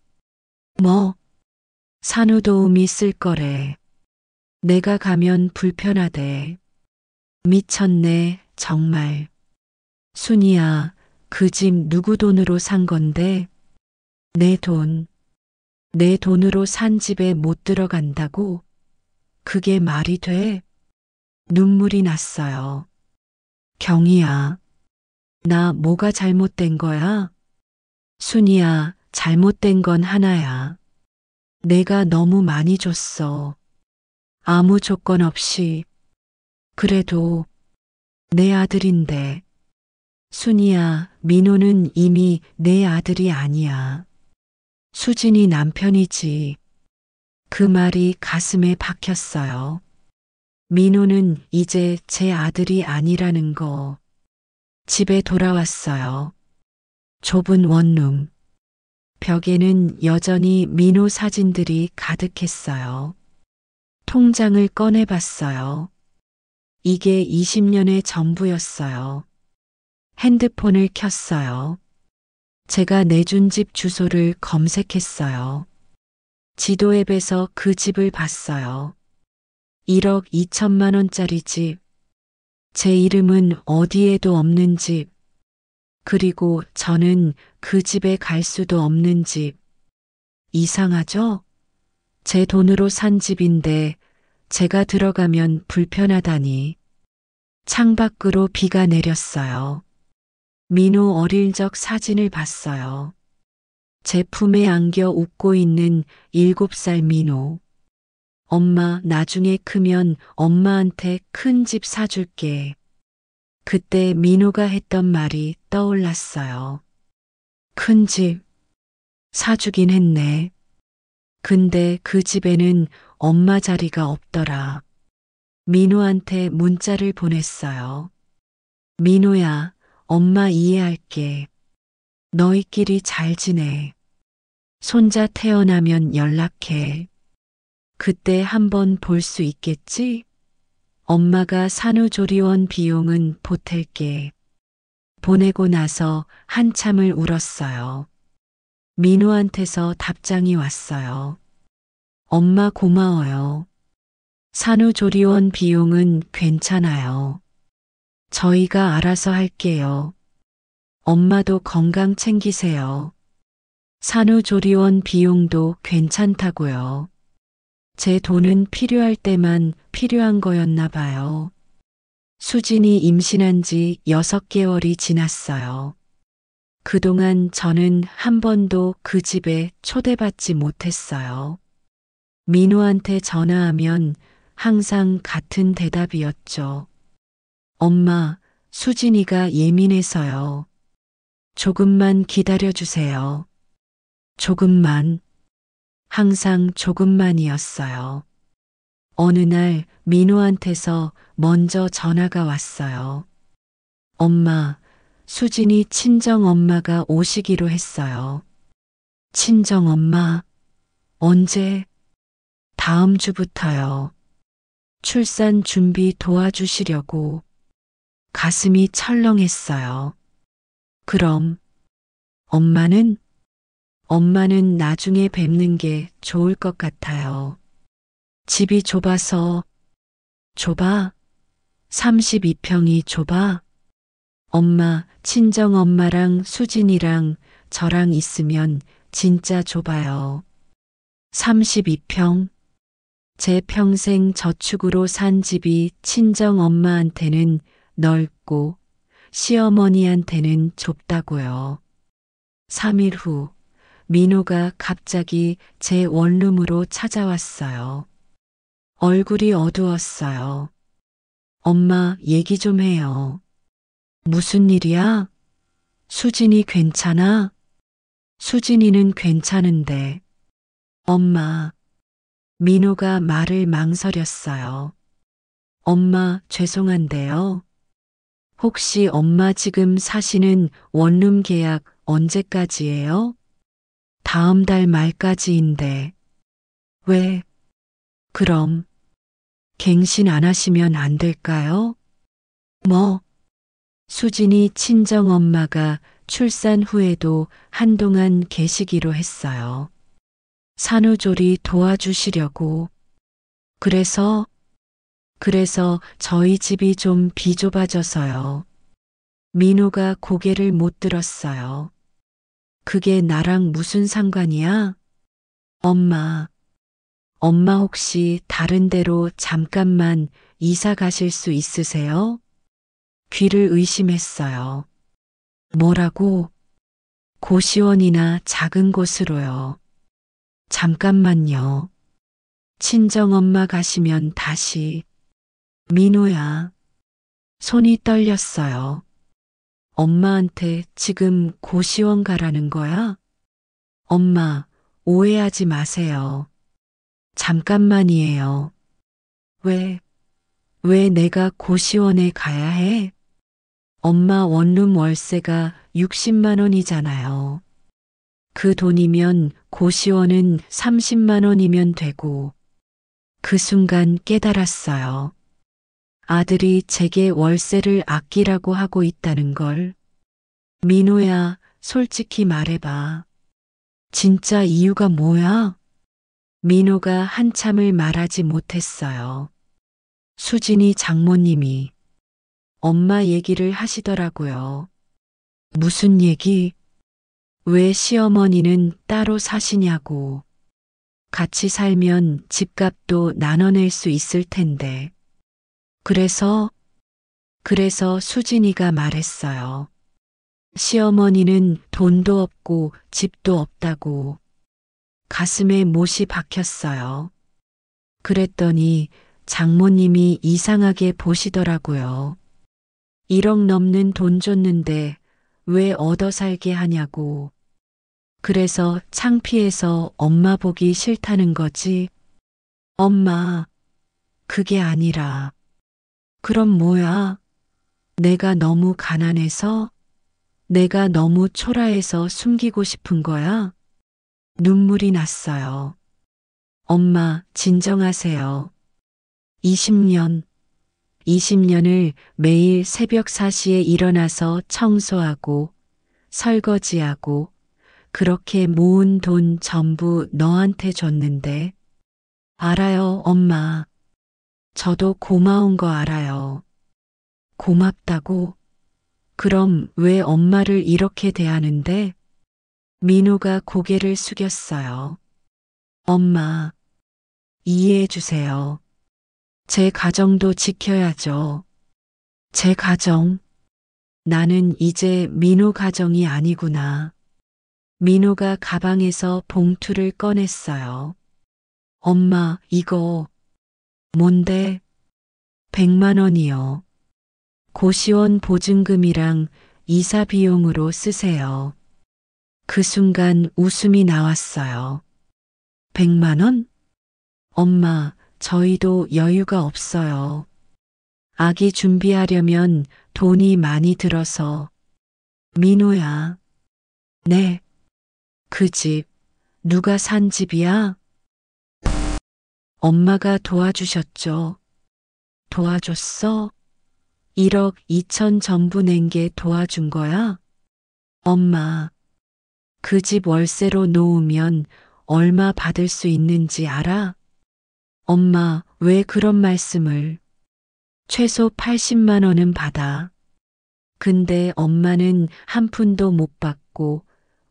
뭐? 산후도우미 쓸 거래. 내가 가면 불편하대. 미쳤네, 정말. 순이야, 그 집 누구 돈으로 산 건데? 내 돈. 내 돈으로 산 집에 못 들어간다고? 그게 말이 돼? 눈물이 났어요. 경희야, 나 뭐가 잘못된 거야? 순이야, 잘못된 건 하나야. 내가 너무 많이 줬어. 아무 조건 없이. 그래도 내 아들인데 순이야, 민호는 이미 내 아들이 아니야. 수진이 남편이지. 그 말이 가슴에 박혔어요. 민호는 이제 제 아들이 아니라는 거. 집에 돌아왔어요. 좁은 원룸. 벽에는 여전히 민호 사진들이 가득했어요. 통장을 꺼내봤어요. 이게 20년의 전부였어요. 핸드폰을 켰어요. 제가 내준 집 주소를 검색했어요. 지도 앱에서 그 집을 봤어요. 1억 2천만 원짜리 집. 제 이름은 어디에도 없는 집. 그리고 저는 그 집에 갈 수도 없는 집. 이상하죠? 제 돈으로 산 집인데 제가 들어가면 불편하다니. 창밖으로 비가 내렸어요. 민호 어릴 적 사진을 봤어요. 제 품에 안겨 웃고 있는 7살 민호. 엄마, 나중에 크면 엄마한테 큰 집 사줄게. 그때 민호가 했던 말이 떠올랐어요. 큰 집 사주긴 했네. 근데 그 집에는 엄마 자리가 없더라. 민호한테 문자를 보냈어요. 민호야, 엄마 이해할게. 너희끼리 잘 지내. 손자 태어나면 연락해. 그때 한번 볼 수 있겠지? 엄마가 산후조리원 비용은 보탤게. 보내고 나서 한참을 울었어요. 민호한테서 답장이 왔어요. 엄마 고마워요. 산후조리원 비용은 괜찮아요. 저희가 알아서 할게요. 엄마도 건강 챙기세요. 산후조리원 비용도 괜찮다고요. 제 돈은 필요할 때만 필요한 거였나 봐요. 수진이 임신한 지 6개월이 지났어요. 그동안 저는 한 번도 그 집에 초대받지 못했어요. 민호한테 전화하면 항상 같은 대답이었죠. 엄마, 수진이가 예민해서요. 조금만 기다려주세요. 조금만. 항상 조금만이었어요. 어느 날 민호한테서 먼저 전화가 왔어요. 엄마, 수진이 친정엄마가 오시기로 했어요. 친정엄마? 언제? 다음 주부터요. 출산 준비 도와주시려고. 가슴이 철렁했어요. 그럼 엄마는? 엄마는 나중에 뵙는 게 좋을 것 같아요. 집이 좁아서. 좁아? 32평이 좁아? 엄마, 친정엄마랑 수진이랑 저랑 있으면 진짜 좁아요. 32평? 제 평생 저축으로 산 집이 친정엄마한테는 넓고 시어머니한테는 좁다고요. 3일 후 민호가 갑자기 제 원룸으로 찾아왔어요. 얼굴이 어두웠어요. 엄마, 얘기 좀 해요. 무슨 일이야? 수진이 괜찮아? 수진이는 괜찮은데. 엄마. 민호가 말을 망설였어요. 엄마, 죄송한데요. 혹시 엄마 지금 사시는 원룸 계약 언제까지예요? 다음 달 말까지인데. 왜? 그럼 갱신 안 하시면 안 될까요? 뭐? 수진이 친정엄마가 출산 후에도 한동안 계시기로 했어요. 산후조리 도와주시려고. 그래서 저희 집이 좀 비좁아져서요. 민호가 고개를 못 들었어요. 그게 나랑 무슨 상관이야? 엄마, 엄마 혹시 다른 데로 잠깐만 이사 가실 수 있으세요? 귀를 의심했어요. 뭐라고? 고시원이나 작은 곳으로요. 잠깐만요. 친정엄마 가시면 다시. 민호야. 손이 떨렸어요. 엄마한테 지금 고시원 가라는 거야? 엄마, 오해하지 마세요. 잠깐만이에요. 왜, 왜 내가 고시원에 가야 해? 엄마 원룸 월세가 60만 원이잖아요. 그 돈이면 고시원은 30만 원이면 되고, 그 순간 깨달았어요. 아들이 제게 월세를 아끼라고 하고 있다는 걸. 민호야, 솔직히 말해봐. 진짜 이유가 뭐야? 민호가 한참을 말하지 못했어요. 수진이 장모님이 엄마 얘기를 하시더라고요. 무슨 얘기? 왜 시어머니는 따로 사시냐고. 같이 살면 집값도 나눠낼 수 있을 텐데. 그래서 수진이가 말했어요. 시어머니는 돈도 없고 집도 없다고. 가슴에 못이 박혔어요. 그랬더니 장모님이 이상하게 보시더라고요. 1억 넘는 돈 줬는데 왜 얻어 살게 하냐고. 그래서 창피해서 엄마 보기 싫다는 거지. 엄마, 그게 아니라. 그럼 뭐야? 내가 너무 가난해서? 내가 너무 초라해서 숨기고 싶은 거야? 눈물이 났어요. 엄마, 진정하세요. 20년을 매일 새벽 4시에 일어나서 청소하고 설거지하고 그렇게 모은 돈 전부 너한테 줬는데. 알아요, 엄마. 저도 고마운 거 알아요. 고맙다고? 그럼 왜 엄마를 이렇게 대하는데? 민호가 고개를 숙였어요. 엄마, 이해해 주세요. 제 가정도 지켜야죠. 제 가정. 나는 이제 민호 가정이 아니구나. 민호가 가방에서 봉투를 꺼냈어요. 엄마, 이거 뭔데? 100만 원이요. 고시원 보증금이랑 이사 비용으로 쓰세요. 그 순간 웃음이 나왔어요. 100만 원? 엄마, 저희도 여유가 없어요. 아기 준비하려면 돈이 많이 들어서. 민호야. 네. 그 집, 누가 산 집이야? 엄마가 도와주셨죠. 도와줬어? 1억 2천 전부 낸 게 도와준 거야? 엄마, 그 집 월세로 놓으면 얼마 받을 수 있는지 알아? 엄마, 왜 그런 말씀을. 최소 80만 원은 받아. 근데 엄마는 한 푼도 못 받고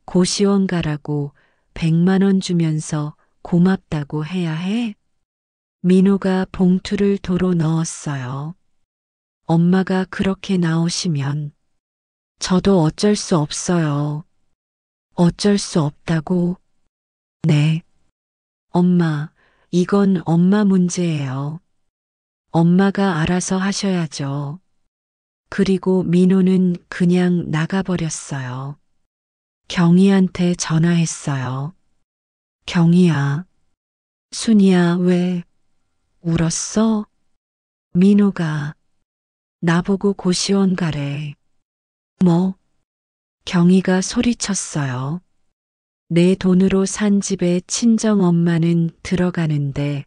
고시원 가라고 100만 원 주면서 고맙다고 해야 해? 민호가 봉투를 도로 넣었어요. 엄마가 그렇게 나오시면 저도 어쩔 수 없어요. 어쩔 수 없다고? 네. 엄마, 이건 엄마 문제예요. 엄마가 알아서 하셔야죠. 그리고 민호는 그냥 나가버렸어요. 경희한테 전화했어요. 경희야. 순이야, 왜 울었어? 민호가 나보고 고시원 가래. 뭐? 경희가 소리쳤어요. 내 돈으로 산 집에 친정 엄마는 들어가는데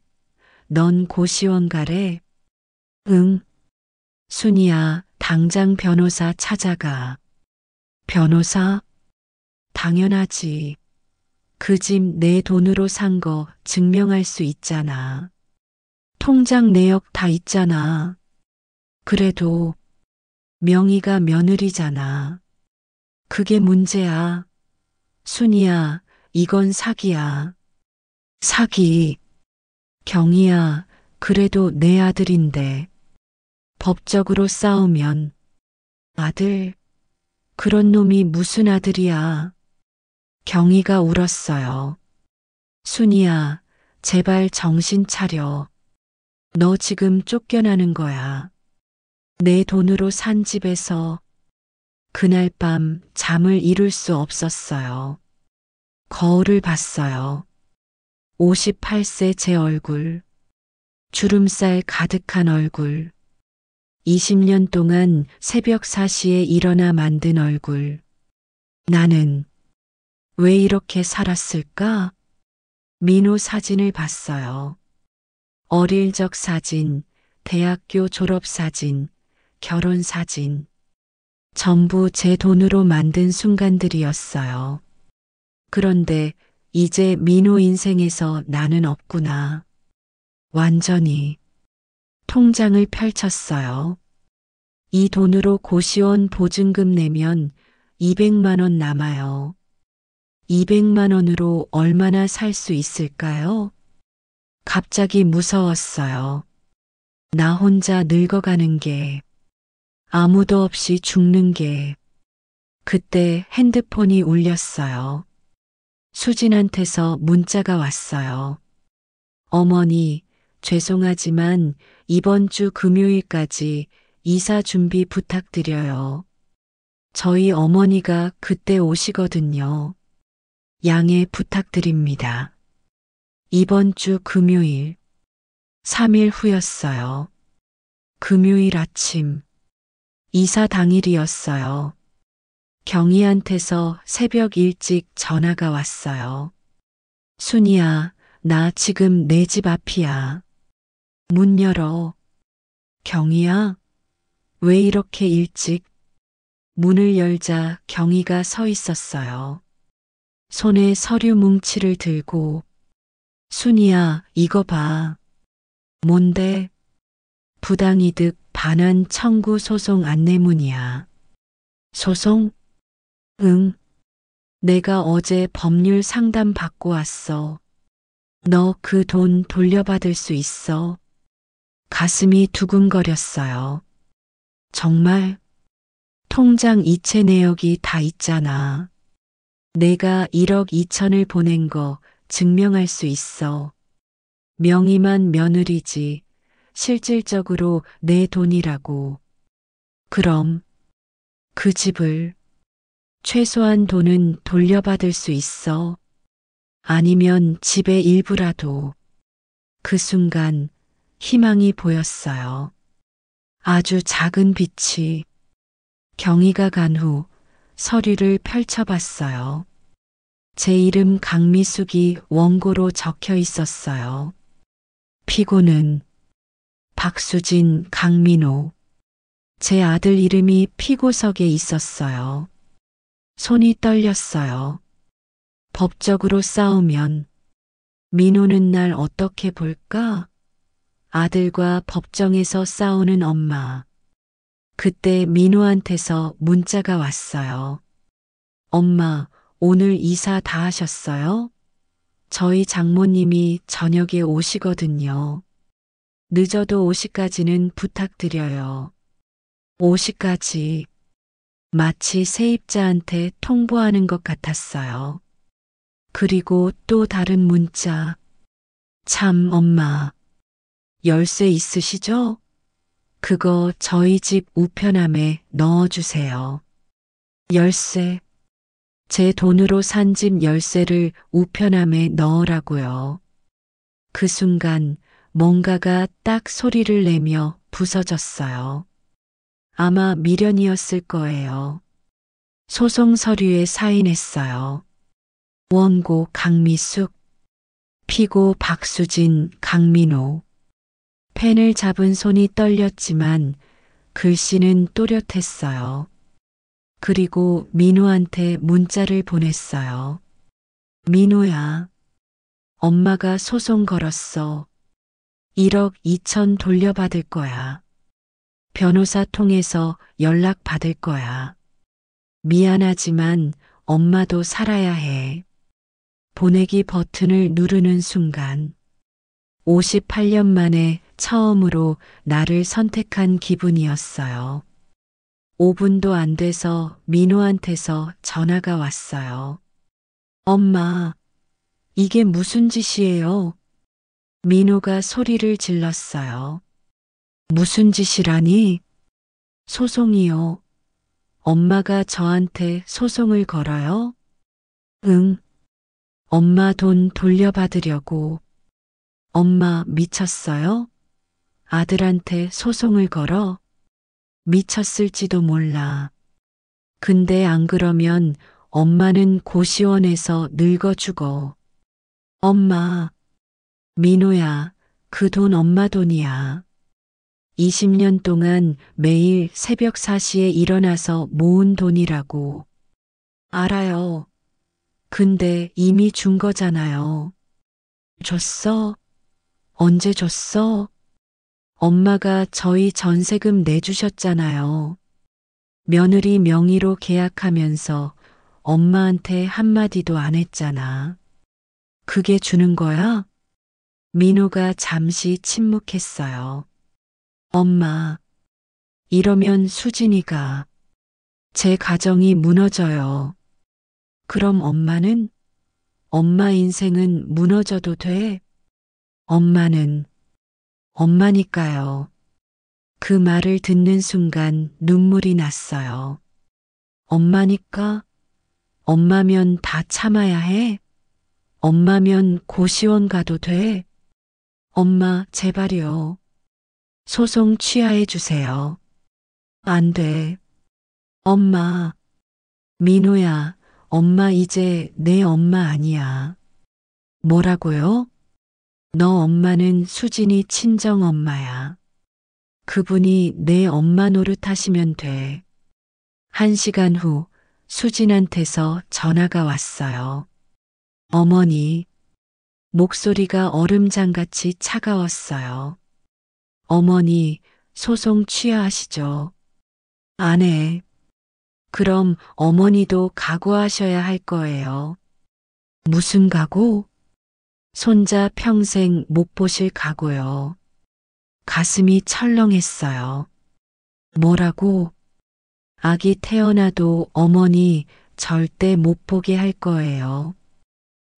넌 고시원 가래? 응. 순이야, 당장 변호사 찾아가. 변호사? 당연하지. 그 집 내 돈으로 산 거 증명할 수 있잖아. 통장 내역 다 있잖아. 그래도 명의가 며느리잖아. 그게 문제야. 순이야, 이건 사기야. 사기. 경희야, 그래도 내 아들인데. 법적으로 싸우면. 아들? 그런 놈이 무슨 아들이야. 경희가 울었어요. 순이야, 제발 정신 차려. 너 지금 쫓겨나는 거야. 내 돈으로 산 집에서 그날 밤 잠을 이룰 수 없었어요. 거울을 봤어요. 58세 제 얼굴, 주름살 가득한 얼굴, 20년 동안 새벽 4시에 일어나 만든 얼굴. 나는 왜 이렇게 살았을까? 민호 사진을 봤어요. 어릴 적 사진, 대학교 졸업 사진, 결혼 사진. 전부 제 돈으로 만든 순간들이었어요. 그런데 이제 민호 인생에서 나는 없구나. 완전히. 통장을 펼쳤어요. 이 돈으로 고시원 보증금 내면 200만 원 남아요. 200만 원으로 얼마나 살 수 있을까요? 갑자기 무서웠어요. 나 혼자 늙어가는 게, 아무도 없이 죽는 게. 그때 핸드폰이 울렸어요. 수진한테서 문자가 왔어요. 어머니, 죄송하지만 이번 주 금요일까지 이사 준비 부탁드려요. 저희 어머니가 그때 오시거든요. 양해 부탁드립니다. 이번 주 금요일, 3일 후였어요. 금요일 아침, 이사 당일이었어요. 경희한테서 새벽 일찍 전화가 왔어요. 순이야, 나 지금 내 집 앞이야. 문 열어. 경희야, 왜 이렇게 일찍? 문을 열자 경희가 서 있었어요. 손에 서류 뭉치를 들고, 순이야, 이거 봐. 뭔데? 부당이득 반환 청구 소송 안내문이야. 소송? 응. 내가 어제 법률 상담 받고 왔어. 너 그 돈 돌려받을 수 있어. 가슴이 두근거렸어요. 정말? 통장 이체 내역이 다 있잖아. 내가 1억 2천을 보낸 거 증명할 수 있어. 명의만 며느리지 실질적으로 내 돈이라고. 그럼 그 집을 최소한 돈은 돌려받을 수 있어. 아니면 집의 일부라도. 그 순간 희망이 보였어요. 아주 작은 빛이. 경희가 간 후 서류를 펼쳐봤어요. 제 이름 강미숙이 원고로 적혀 있었어요. 피고는 박수진, 강민호. 제 아들 이름이 피고석에 있었어요. 손이 떨렸어요. 법적으로 싸우면 민호는 날 어떻게 볼까? 아들과 법정에서 싸우는 엄마. 그때 민호한테서 문자가 왔어요. 엄마, 오늘 이사 다 하셨어요? 저희 장모님이 저녁에 오시거든요. 늦어도 5시까지는 부탁드려요. 5시까지. 마치 세입자한테 통보하는 것 같았어요. 그리고 또 다른 문자. 참, 엄마. 열쇠 있으시죠? 그거 저희 집 우편함에 넣어주세요. 열쇠. 제 돈으로 산 집 열쇠를 우편함에 넣으라고요. 그 순간 뭔가가 딱 소리를 내며 부서졌어요. 아마 미련이었을 거예요. 소송 서류에 사인했어요. 원고 강미숙, 피고 박수진, 강민호. 펜을 잡은 손이 떨렸지만 글씨는 또렷했어요. 그리고 민호한테 문자를 보냈어요. 민호야, 엄마가 소송 걸었어. 1억 2천 돌려받을 거야. 변호사 통해서 연락 받을 거야. 미안하지만 엄마도 살아야 해. 보내기 버튼을 누르는 순간 58년 만에 처음으로 나를 선택한 기분이었어요. 5분도 안 돼서 민호한테서 전화가 왔어요. 엄마, 이게 무슨 짓이에요? 민호가 소리를 질렀어요. 무슨 짓이라니? 소송이요. 엄마가 저한테 소송을 걸어요? 응. 엄마 돈 돌려받으려고. 엄마 미쳤어요? 아들한테 소송을 걸어? 미쳤을지도 몰라. 근데 안 그러면 엄마는 고시원에서 늙어 죽어. 엄마, 민호야, 그 돈 엄마 돈이야. 20년 동안 매일 새벽 4시에 일어나서 모은 돈이라고. 알아요. 근데 이미 준 거잖아요. 줬어? 언제 줬어? 엄마가 저희 전세금 내주셨잖아요. 며느리 명의로 계약하면서 엄마한테 한마디도 안 했잖아. 그게 주는 거야? 민호가 잠시 침묵했어요. 엄마, 이러면 수진이가 제 가정이 무너져요. 그럼 엄마는? 엄마 인생은 무너져도 돼? 엄마는 엄마니까요. 그 말을 듣는 순간 눈물이 났어요. 엄마니까? 엄마면 다 참아야 해? 엄마면 고시원 가도 돼? 엄마, 제발요. 소송 취하해 주세요. 안 돼. 엄마, 민호야, 엄마 이제 내 엄마 아니야. 뭐라고요? 너 엄마는 수진이 친정 엄마야. 그분이 내 엄마 노릇하시면 돼. 1시간 후 수진한테서 전화가 왔어요. 어머니, 목소리가 얼음장같이 차가웠어요. 어머니, 소송 취하하시죠. 안 해. 그럼 어머니도 각오하셔야 할 거예요. 무슨 각오? 손자 평생 못 보실 각오요. 가슴이 철렁했어요. 뭐라고? 아기 태어나도 어머니 절대 못 보게 할 거예요.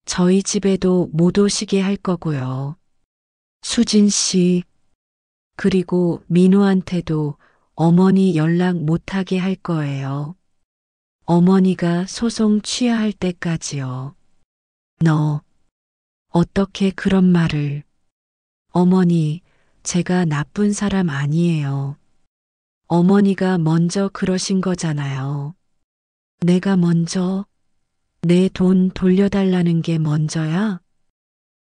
저희 집에도 못 오시게 할 거고요. 수진 씨, 그리고 민호한테도 어머니 연락 못하게 할 거예요. 어머니가 소송 취하할 때까지요. 너, 어떻게 그런 말을. 어머니, 제가 나쁜 사람 아니에요. 어머니가 먼저 그러신 거잖아요. 내가 먼저, 내 돈 돌려달라는 게 먼저야?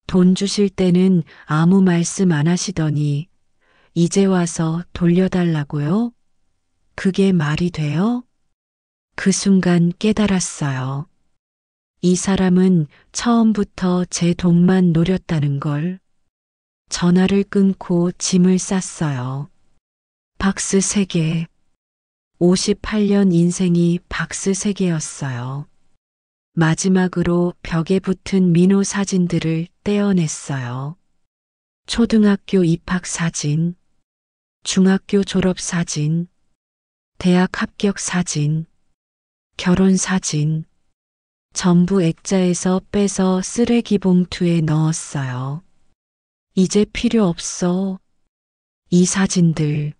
돈 주실 때는 아무 말씀 안 하시더니 이제 와서 돌려달라고요? 그게 말이 돼요? 그 순간 깨달았어요. 이 사람은 처음부터 제 돈만 노렸다는 걸. 전화를 끊고 짐을 쌌어요. 박스 3개. 58년 인생이 박스 3개였어요. 마지막으로 벽에 붙은 민호 사진들을 떼어냈어요. 초등학교 입학 사진, 중학교 졸업 사진, 대학 합격 사진, 결혼 사진, 전부 액자에서 빼서 쓰레기 봉투에 넣었어요. 이제 필요 없어. 이 사진들.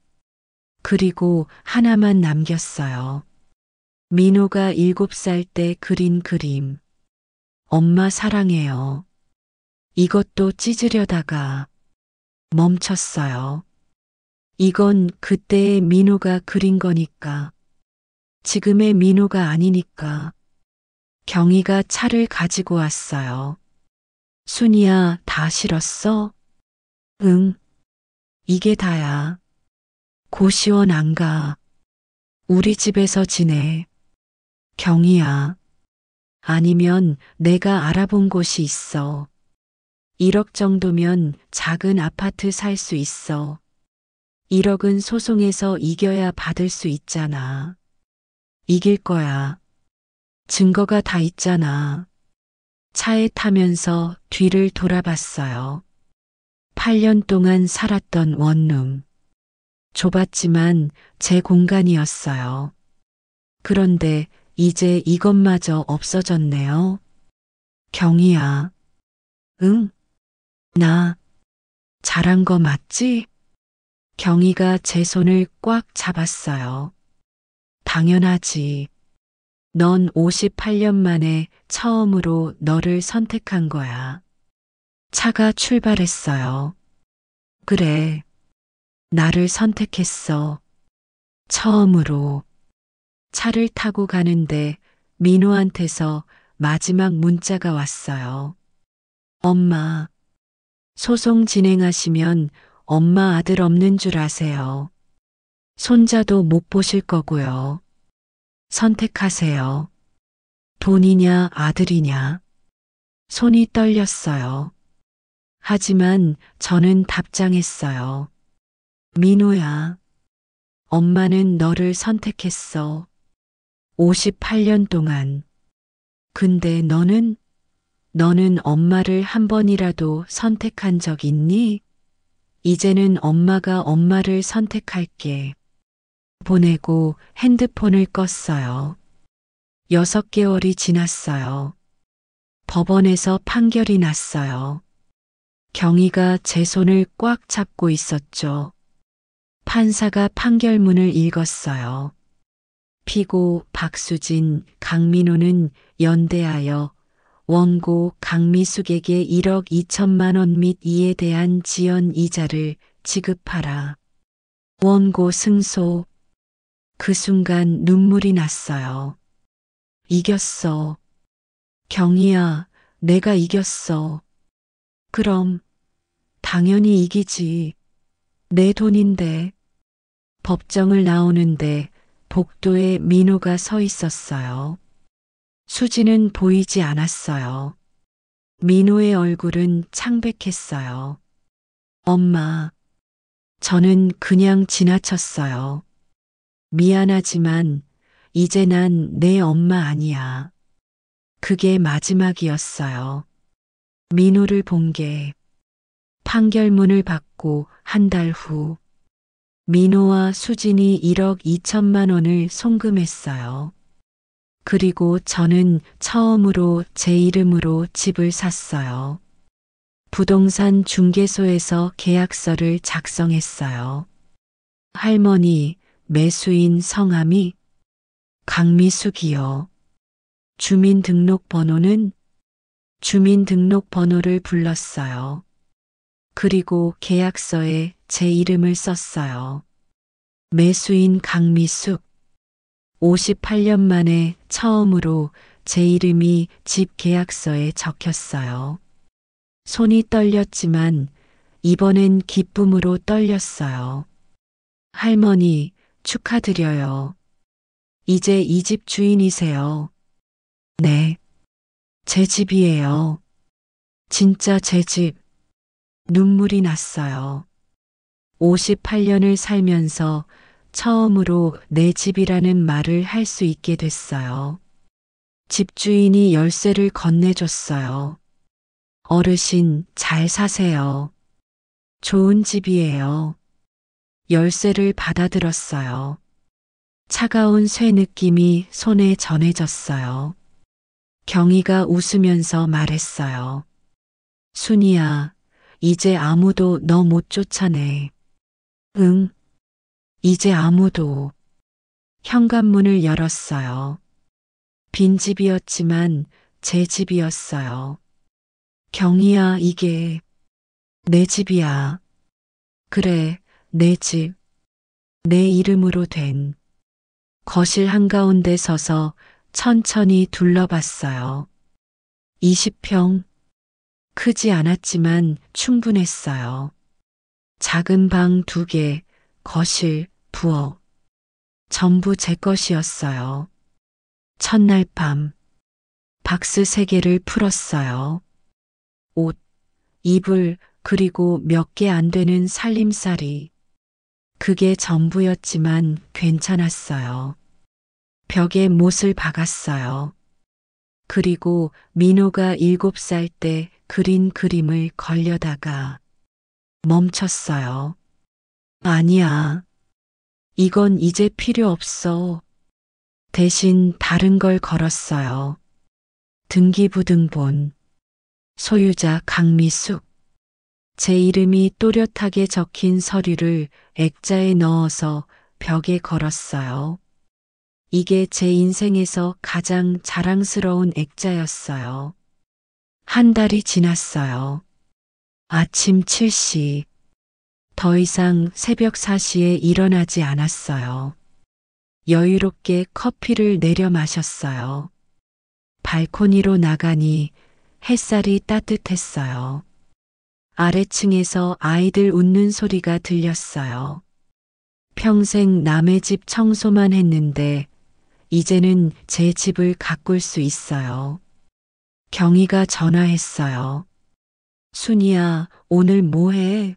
그리고 하나만 남겼어요. 민호가 7살 때 그린 그림. 엄마 사랑해요. 이것도 찢으려다가 멈췄어요. 이건 그때의 민호가 그린 거니까. 지금의 민호가 아니니까. 경희가 차를 가지고 왔어요. 순이야, 다 실었어? 응. 이게 다야. 고시원 안 가. 우리 집에서 지내. 경희야. 아니면 내가 알아본 곳이 있어. 1억 정도면 작은 아파트 살 수 있어. 1억은 소송에서 이겨야 받을 수 있잖아. 이길 거야. 증거가 다 있잖아. 차에 타면서 뒤를 돌아봤어요. 8년 동안 살았던 원룸. 좁았지만 제 공간이었어요. 그런데 이제 이것마저 없어졌네요. 경희야. 응? 나 잘한 거 맞지? 경희가 제 손을 꽉 잡았어요. 당연하지. 넌 58년 만에 처음으로 너를 선택한 거야. 차가 출발했어요. 그래, 나를 선택했어. 처음으로. 차를 타고 가는데 민호한테서 마지막 문자가 왔어요. 엄마, 소송 진행하시면 엄마 아들 없는 줄 아세요. 손자도 못 보실 거고요. 선택하세요. 돈이냐 아들이냐. 손이 떨렸어요. 하지만 저는 답장했어요. 민호야, 엄마는 너를 선택했어. 58년 동안. 근데 너는 엄마를 한 번이라도 선택한 적 있니? 이제는 엄마가 엄마를 선택할게. 보내고 핸드폰을 껐어요. 6개월이 지났어요. 법원에서 판결이 났어요. 경희가 제 손을 꽉 잡고 있었죠. 판사가 판결문을 읽었어요. 피고 박수진, 강민호는 연대하여 원고 강미숙에게 1억 2천만 원 및 이에 대한 지연 이자를 지급하라. 원고 승소. 그 순간 눈물이 났어요. 이겼어. 경희야, 내가 이겼어. 그럼 당연히 이기지. 내 돈인데. 법정을 나오는데 복도에 민호가 서 있었어요. 수지는 보이지 않았어요. 민호의 얼굴은 창백했어요. 엄마, 저는 그냥 지나쳤어요. 미안하지만 이제 난 내 엄마 아니야. 그게 마지막이었어요. 민호를 본 게. 판결문을 받고 한 달 후 민호와 수진이 1억 2천만 원을 송금했어요. 그리고 저는 처음으로 제 이름으로 집을 샀어요. 부동산 중개소에서 계약서를 작성했어요. 할머니, 매수인 성함이 강미숙이요. 주민등록번호는 주민등록번호를 불렀어요. 그리고 계약서에 제 이름을 썼어요. 매수인 강미숙. 58년 만에 처음으로 제 이름이 집 계약서에 적혔어요. 손이 떨렸지만 이번엔 기쁨으로 떨렸어요. 할머니, 축하드려요. 이제 이 집 주인이세요. 네, 제 집이에요. 진짜 제 집. 눈물이 났어요. 58년을 살면서 처음으로 내 집이라는 말을 할 수 있게 됐어요. 집주인이 열쇠를 건네줬어요. 어르신, 잘 사세요. 좋은 집이에요. 열쇠를 받아들었어요. 차가운 쇠 느낌이 손에 전해졌어요. 경희가 웃으면서 말했어요. 순이야, 이제 아무도 너 못 쫓아내. 응, 이제 아무도. 현관문을 열었어요. 빈집이었지만 제 집이었어요. 경희야, 이게 내 집이야. 그래, 내 집. 내 이름으로 된. 거실 한가운데 서서 천천히 둘러봤어요. 20평. 크지 않았지만 충분했어요. 작은 방 2개, 거실, 부엌. 전부 제 것이었어요. 첫날 밤. 박스 3개를 풀었어요. 옷, 이불, 그리고 몇 개 안 되는 살림살이. 그게 전부였지만 괜찮았어요. 벽에 못을 박았어요. 그리고 민호가 7살 때 그린 그림을 걸려다가 멈췄어요. 아니야. 이건 이제 필요 없어. 대신 다른 걸 걸었어요. 등기부등본. 소유자 강미숙. 제 이름이 또렷하게 적힌 서류를 액자에 넣어서 벽에 걸었어요. 이게 제 인생에서 가장 자랑스러운 액자였어요. 한 달이 지났어요. 아침 7시. 더 이상 새벽 4시에 일어나지 않았어요. 여유롭게 커피를 내려 마셨어요. 발코니로 나가니 햇살이 따뜻했어요. 아래층에서 아이들 웃는 소리가 들렸어요. 평생 남의 집 청소만 했는데 이제는 제 집을 가꿀 수 있어요. 경희가 전화했어요. 순이야, 오늘 뭐 해?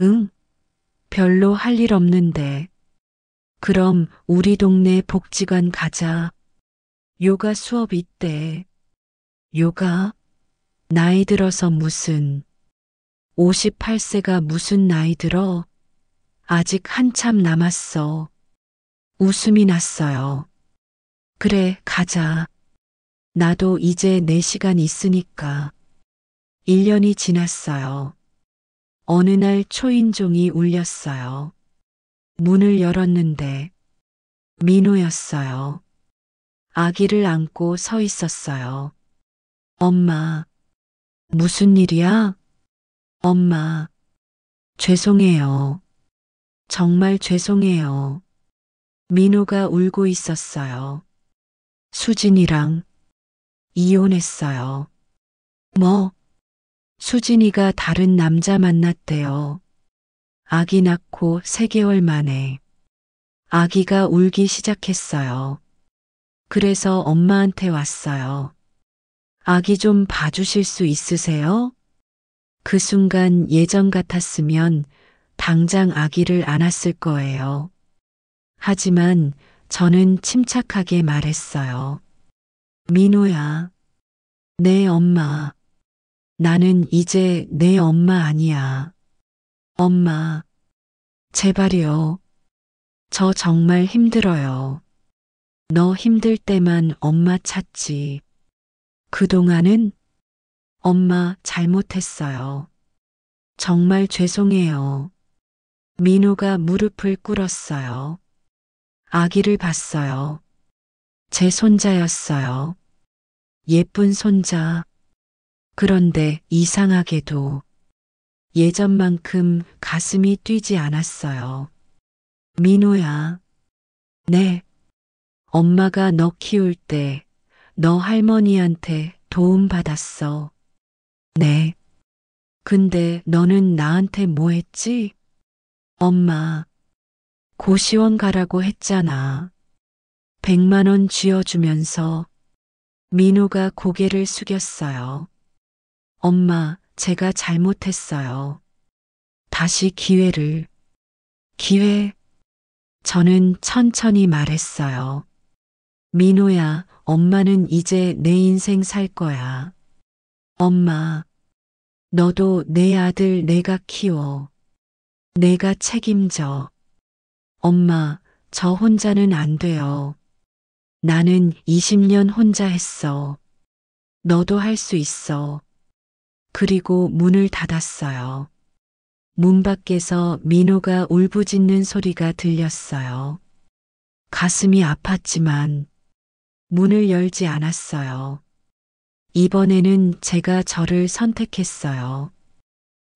응, 별로 할 일 없는데. 그럼 우리 동네 복지관 가자. 요가 수업 있대. 요가? 나이 들어서 무슨. 58세가 무슨 나이 들어? 아직 한참 남았어. 웃음이 났어요. 그래, 가자. 나도 이제 4시간 있으니까. 1년이 지났어요. 어느 날 초인종이 울렸어요. 문을 열었는데 민호였어요. 아기를 안고 서 있었어요. 엄마, 무슨 일이야? 엄마, 죄송해요. 정말 죄송해요. 민호가 울고 있었어요. 수진이랑 이혼했어요. 뭐? 수진이가 다른 남자 만났대요. 아기 낳고 3개월 만에. 아기가 울기 시작했어요. 그래서 엄마한테 왔어요. 아기 좀 봐주실 수 있으세요? 그 순간 예전 같았으면 당장 아기를 안았을 거예요. 하지만 저는 침착하게 말했어요. 민호야, 내 엄마. 나는 이제 내 엄마 아니야. 엄마, 제발요. 저 정말 힘들어요. 너 힘들 때만 엄마 찾지. 그동안은 엄마 잘못했어요. 정말 죄송해요. 민호가 무릎을 꿇었어요. 아기를 봤어요. 제 손자였어요. 예쁜 손자. 그런데 이상하게도 예전만큼 가슴이 뛰지 않았어요. 민호야. 네. 엄마가 너 키울 때 너 할머니한테 도움 받았어. 네. 근데 너는 나한테 뭐 했지? 엄마, 고시원 가라고 했잖아. 100만 원 쥐어주면서 민호가 고개를 숙였어요. 엄마, 제가 잘못했어요. 다시 기회를. 기회? 저는 천천히 말했어요. 민호야, 엄마는 이제 내 인생 살 거야. 엄마, 너도 내 아들 내가 키워. 내가 책임져. 엄마, 저 혼자는 안 돼요. 나는 20년 혼자 했어. 너도 할 수 있어. 그리고 문을 닫았어요. 문 밖에서 민호가 울부짖는 소리가 들렸어요. 가슴이 아팠지만 문을 열지 않았어요. 이번에는 제가 저를 선택했어요.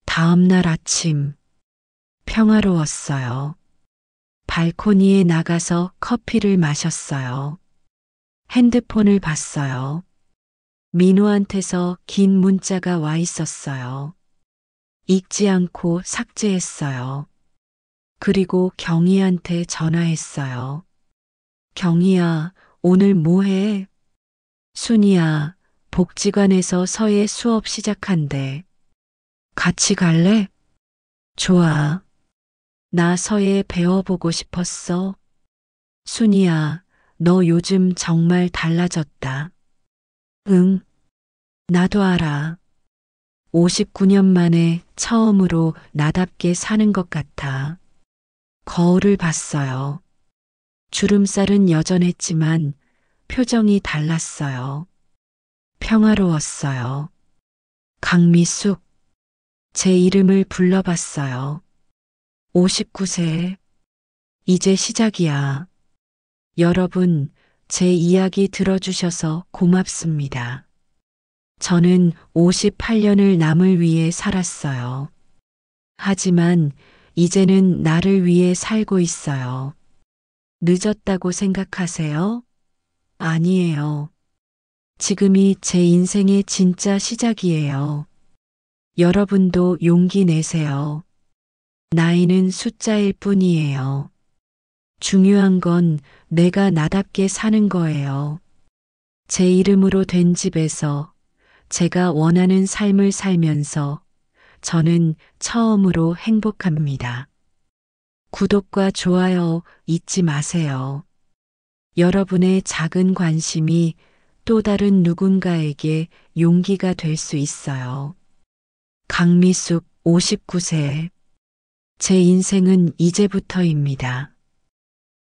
다음 날 아침, 평화로웠어요. 발코니에 나가서 커피를 마셨어요. 핸드폰을 봤어요. 민호한테서 긴 문자가 와 있었어요. 읽지 않고 삭제했어요. 그리고 경희한테 전화했어요. 경희야, 오늘 뭐 해? 순이야, 복지관에서 서예 수업 시작한대. 같이 갈래? 좋아. 나 서예 배워보고 싶었어. 순이야, 너 요즘 정말 달라졌다. 응, 나도 알아. 59년 만에 처음으로 나답게 사는 것 같아. 거울을 봤어요. 주름살은 여전했지만 표정이 달랐어요. 평화로웠어요. 강미숙, 제 이름을 불러봤어요. 59세, 이제 시작이야. 여러분, 제 이야기 들어주셔서 고맙습니다. 저는 58년을 남을 위해 살았어요. 하지만 이제는 나를 위해 살고 있어요. 늦었다고 생각하세요? 아니에요. 지금이 제 인생의 진짜 시작이에요. 여러분도 용기 내세요. 나이는 숫자일 뿐이에요. 중요한 건 내가 나답게 사는 거예요. 제 이름으로 된 집에서 제가 원하는 삶을 살면서 저는 처음으로 행복합니다. 구독과 좋아요 잊지 마세요. 여러분의 작은 관심이 또 다른 누군가에게 용기가 될 수 있어요. 강미숙 59세. 제 인생은 이제부터입니다.